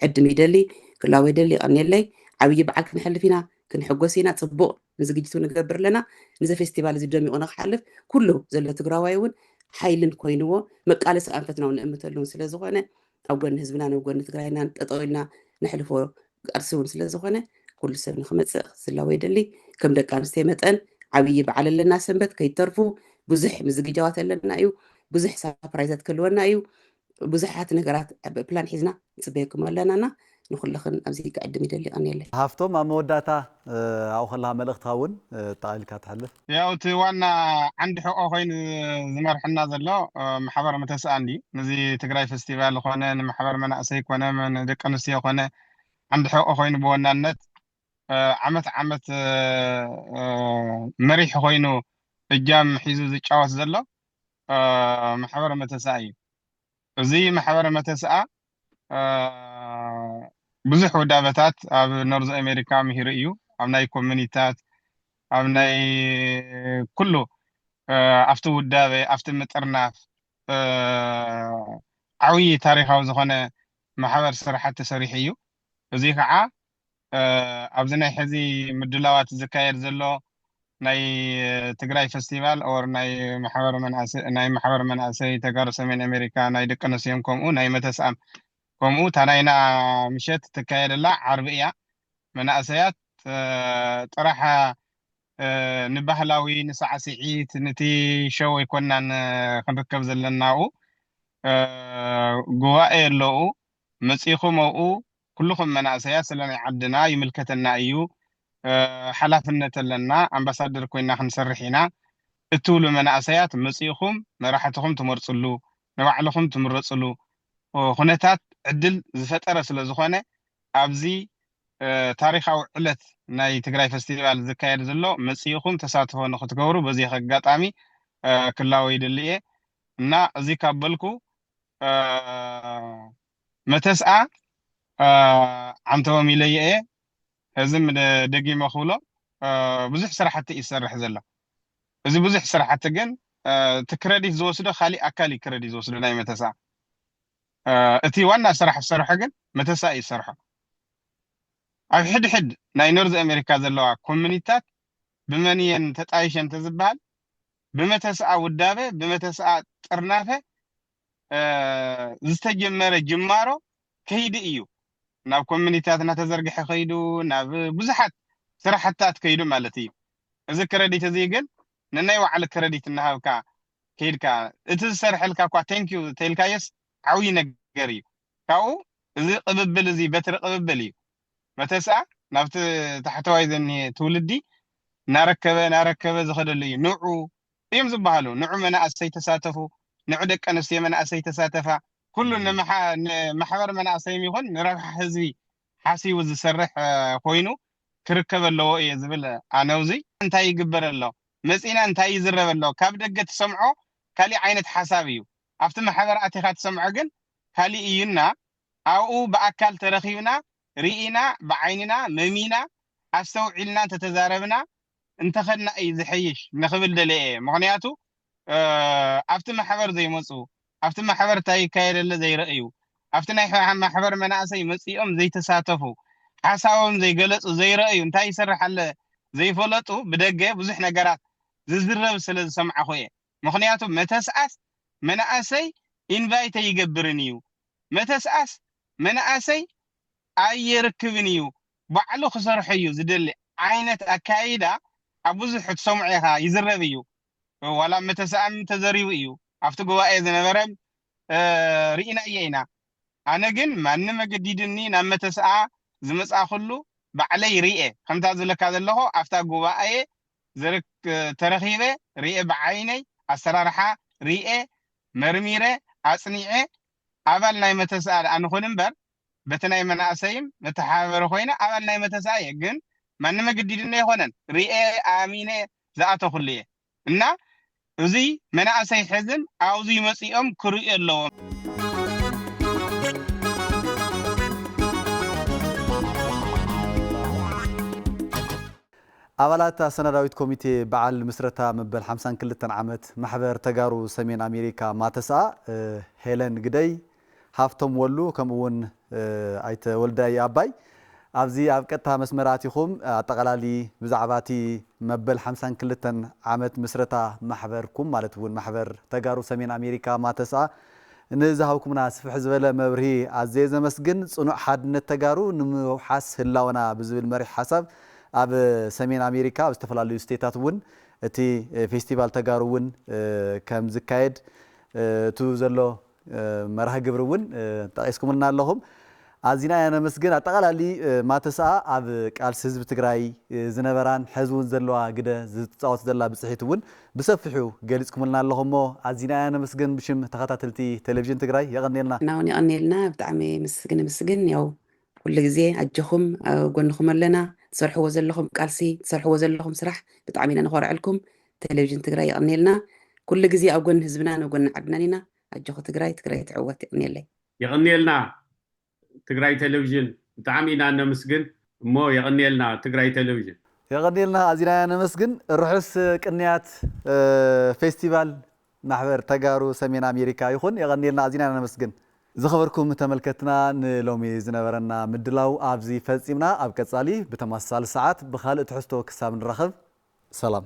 عد ميدلي كلاوي دلي أنيلي عوي بعالك نحلفينا كنحقوسينا تصبق نزجيتو نقبر لنا نزا فيستيفال زي دميقنا خحلف كله زلة تقراوايون حيلن كوينو مقالس أنفتنا ونأمتلون سلازغونه أو قلن هزبنا وقلن تقراينا تطويلنا نحلفوا أرسون سلازغونه كل سنة خمس سلاوي دلي كم دكان سيمتن عبي بعلى لنا سنبت كي ترفو بزح مزجيجات لنا أيو بزح سابرايزات كلنا أيو بزحات نقرات بلان حزنا نسبيكم لنا نخلخن أمزيك قدم يدلي أنا يلي هافتم موداتا أو خلها ملخ تهون تعال كاتحلف ያው እቲ ዋና ዓንዲ ሕቆ ኮይኑ ዝመርሐና ዘሎ ማሕበር መተስኣንዲ ነዚ ትግራይ ፌስቲቫል ኮነ ንማሕበር መናእሰይ ኮነ ንደቂ ኣንስትዮ ኮነ ዓንዲ ሕቆ ኮይኑ ብወናነት ዓመት መሪሕ ኮይኑ እጃም ሒዙ ዝጫወት ዘሎ ማሕበር መተስኣ እዩ እዚ ማሕበር መተስኣ ብዙሕ ውዳበታት ኣብ ኖርዝ ኣሜሪካ ምሂሩ እዩ ኣብ ናይ ኮሚኒታት ኣብ ናይ ኩሉ ኣብቲ ውዳበ ኣብቲ ምጥርናፍ ዓብዪ ታሪኻዊ ዝኾነ ማሕበር ስራሕቲ ሰሪሕ እዩ እዚ ከዓ ኣብዚ ናይ ሕዚ ምድላዋት ዝካየድ ዘሎ ናይ ትግራይ ፌስቲቫል ኦር ናይ ማሕበር መናእሰይ ተጋሩ ሰሜን ኣሜሪካ ናይ ደቂ ኣንስትዮን ከምኡ ናይ መተስኣም ከምኡ ታናይና ምሸት ትካየደላ ዓርቢ እያ መናእሰያት ጥራሕ ንባህላዊ ንሳዕስዒት ነቲ ሸው ይኮናን ክንርከብ ዘለናኡ ጉባኤ ኣለዉ መፂኹም ኣብኡ ኩልኩም መናእሰያት ስለ ናይ ዓድና ይምልከተና እዩ ሓላፍነት ኣለና ኣምባሳደር ኮይና ክንሰርሕ ኢና እትብሉ መናእሰያት መፂኹም መራሕትኩም ትመርፅሉ ንባዕልኩም ትምረፅሉ ኩነታት ዕድል ዝፈጠረ ስለ ዝኾነ ኣብዚ ታሪኻዊ ዕለት ናይ ትግራይ ፌስቲቫል ዝካየድ ዘሎ መፂኹም ተሳትፎ ንክትገብሩ በዚ ኣጋጣሚ ክላወይ ይደሊ እየ እና እዚ ካበልኩ መተስኣ ዓንተቦም ይለየ እየ እዝም ደጊመ ክብሎ ብዙሕ ስራሕቲ ይሰርሕ ዘሎ እዚ ብዙሕ ስራሕቲ ግን እቲ ክረዲት ዝወስዶ ካሊእ ኣካል ክረዲት ዝወስዶ ናይ መተስኣ እቲ ዋና ስራሕ ዝሰርሖ ግን መተስኣ ይሰርሖ ኣብ ሕድሕድ ናይ ኖርዝ ኣሜሪካ ዘለዋ ኮሚኒታት ብመንየን ተጣይሸን ተዝበሃል ብመተስኣ ውዳበ ብመተስኣ ጥርናፈ ዝተጀመረ ጅማሮ ከይዲ እዩ ናብ ኮሚኒታት እናተዘርግሐ ከይዱ ናብ ብዙሓት ስራሕታት ከይዱ ማለት እዩ እዚ ክረዲት እዚ ግን ንናይ ባዕሉ ክረዲት እናሃብካ ከይድካ እቲ ዝሰርሐልካ እኳ ቴንኪዩ ተይልካየስ ዓብዪ ነገር እዩ ካብኡ እዚ ቅብብል እዚ በትሪ ቅብብል እዩ መተስኣ ናብቲ ታሕተዋይ ዘኒሄ ትውልዲ ናረከበ ዝኸደሉ እዩ ንዑ እዮም ዝበሃሉ ንዑ መናእሰይ ተሳተፉ ንዑ ደቂ ኣንስትዮ መናእሰይ ተሳተፋ ኩሉ ንማሕበር መናእሰይም ይኹን ንረብሓ ህዝቢ ሓሲቡ ዝሰርሕ ኮይኑ ክርከብ ኣለዎ እየ ዝብል ኣነ ውዚ እንታይ ይግበር ኣሎ መፂና እንታይ ይዝረብ ኣሎ ካብ ደገ ትሰምዖ ካሊእ ዓይነት ሓሳብ እዩ ኣብቲ ማሕበር ኣቲኻ ትሰምዖ ግን ካሊእ እዩና ኣብኡ ብኣካል ተረኺብና ርኢና ብዓይንና መሚና ኣስተውዒልና ተተዛረብና እንተኸድና እዩ ዝሐይሽ ንኽብል ደለየ ምክንያቱ ኣብቲ ማሕበር ዘይመፁ ኣብቲ ማሕበር እንታይ ይካየደለ ዘይረአዩ ኣብቲ ናይ ማሕበር መናእሰይ መፂኦም ዘይተሳተፉ ሓሳቦም ዘይገለፁ ዘይረአዩ እንታይ ይሰርሕ ኣለ ዘይፈለጡ ብደገ ብዙሕ ነገራት ዝዝረብ ስለ ዝሰምዓኹ እየ ምክንያቱ መተስኣስ መናእሰይ ኢንቫይት ይገብርን እዩ መተስኣስ መናእሰይ ኣይርክብን እዩ ባዕሉ ክሰርሖ እዩ ዝደሊ ዓይነት ኣካይዳ ኣብ ብዙሕ ትሰምዑ ኢኻ ይዝረብ እዩ ዋላ መተስኣም ተዘሪቡ እዩ ኣብቲ ጉባኤ ዝነበረ ርኢና እየ ኢና ኣነ ግን ማንም መገዲድኒ ናብ መተስኣ ዝመፅኣ ኩሉ ባዕለይ ርኤ ከምታ ዝብለካ ዘለኹ ኣብታ ጉባኤ ተረኺበ ርኤ ብዓይነይ ኣሰራርሓ ርኤ መርሚረ ኣፅኒዐ ኣባል ናይ መተስኣ ኣንኹን እምበር በቲ ናይ መናእሰይም መተሓባበሪ ኮይነ ኣባል ናይ መተስኣ እየ ግን ማንም ግዲድና ይሆነን ሪኤ አሚኔ ዝኣተው ኩልየ እና እዚ መናእሰይ ሕዝን ኣብዙ መጺኦም ክርእዩ ኣለዎም አባላት ሰነዳዊት ኮሚቴ በዓል ምስረታ መበል 52 ዓመት ማሕበር ተጋሩ ሰሜን አሜሪካ ማተሳ ሄለን ግደይ ሃፍቶም ወሉ ከምውን አይተ ወልዳይ አባይ ኣብዚ ኣብ ቀጥታ መስመራቲኹም አጠቃላሊ ብዛዕባቲ መበል 52 ዓመት ምስረታ ማሕበርኩም ማለት እውን ማሕበር ተጋሩ ሰሜን አሜሪካ ማተሳ ንዝሃብኩምና ስፍሕ ዝበለ መብርሂ ኣዘየ ዘመስግን ጽኑዕ ሓድነት ተጋሩ ንምውሓስ ህላውና ብዝብል መሪሕ ሓሳብ ኣብ ሰሜን አሜሪካ ኣብ ዝተፈላለዩ ስቴታት እውን እቲ ፌስቲቫል ተጋሩ እውን ከም ዝካየድ እቱ ዘሎ መርሃ ግብሪ እውን ጠቂስኩምልና ኣለኹም ኣዚና ያነ መስግን አጠቃላሊ ማተሳ ኣብ ቃልሲ ህዝቢ ትግራይ ዝነበራን ሕዝቡን ዘለዋ ግደ ዝጻወት ዘላ ብጽሒት እውን ብሰፊሑ ገሊጽኩምልና ኣለኹም ኣዚና ያነ መስግን ብሽም ተኸታተልቲ ቴሌቪዥን ትግራይ የቀኒልና ናውን የቀኒልና ብጣዕሚ ምስግን ያው كل جزء أجهم قلناهم لنا تصرحوا وزلهم قالسي تصرحوا وزلهم سرح بتعمينا نخور عليكم تلفزيون تجري أغنيلنا كل جزء أقول حزبنا وقول عدنا لنا أجهو تجري تعوت أغنيلي يغنيلنا تجري تلفزيون بتعمينا أنا مسجن مو يغنيلنا تجري تلفزيون يغنيلنا أزينا أنا مسجن الرحس كنيات فيستيفال محور تجارو سمين أمريكا يخون يغنيلنا أزينا أنا مسجن زخبركم تملكتنا نلومي زنبرنا مدلاو أبزي فزيمنا أبكتسالي بتمثال ساعات بخالق تحستو كسام الرخب سلام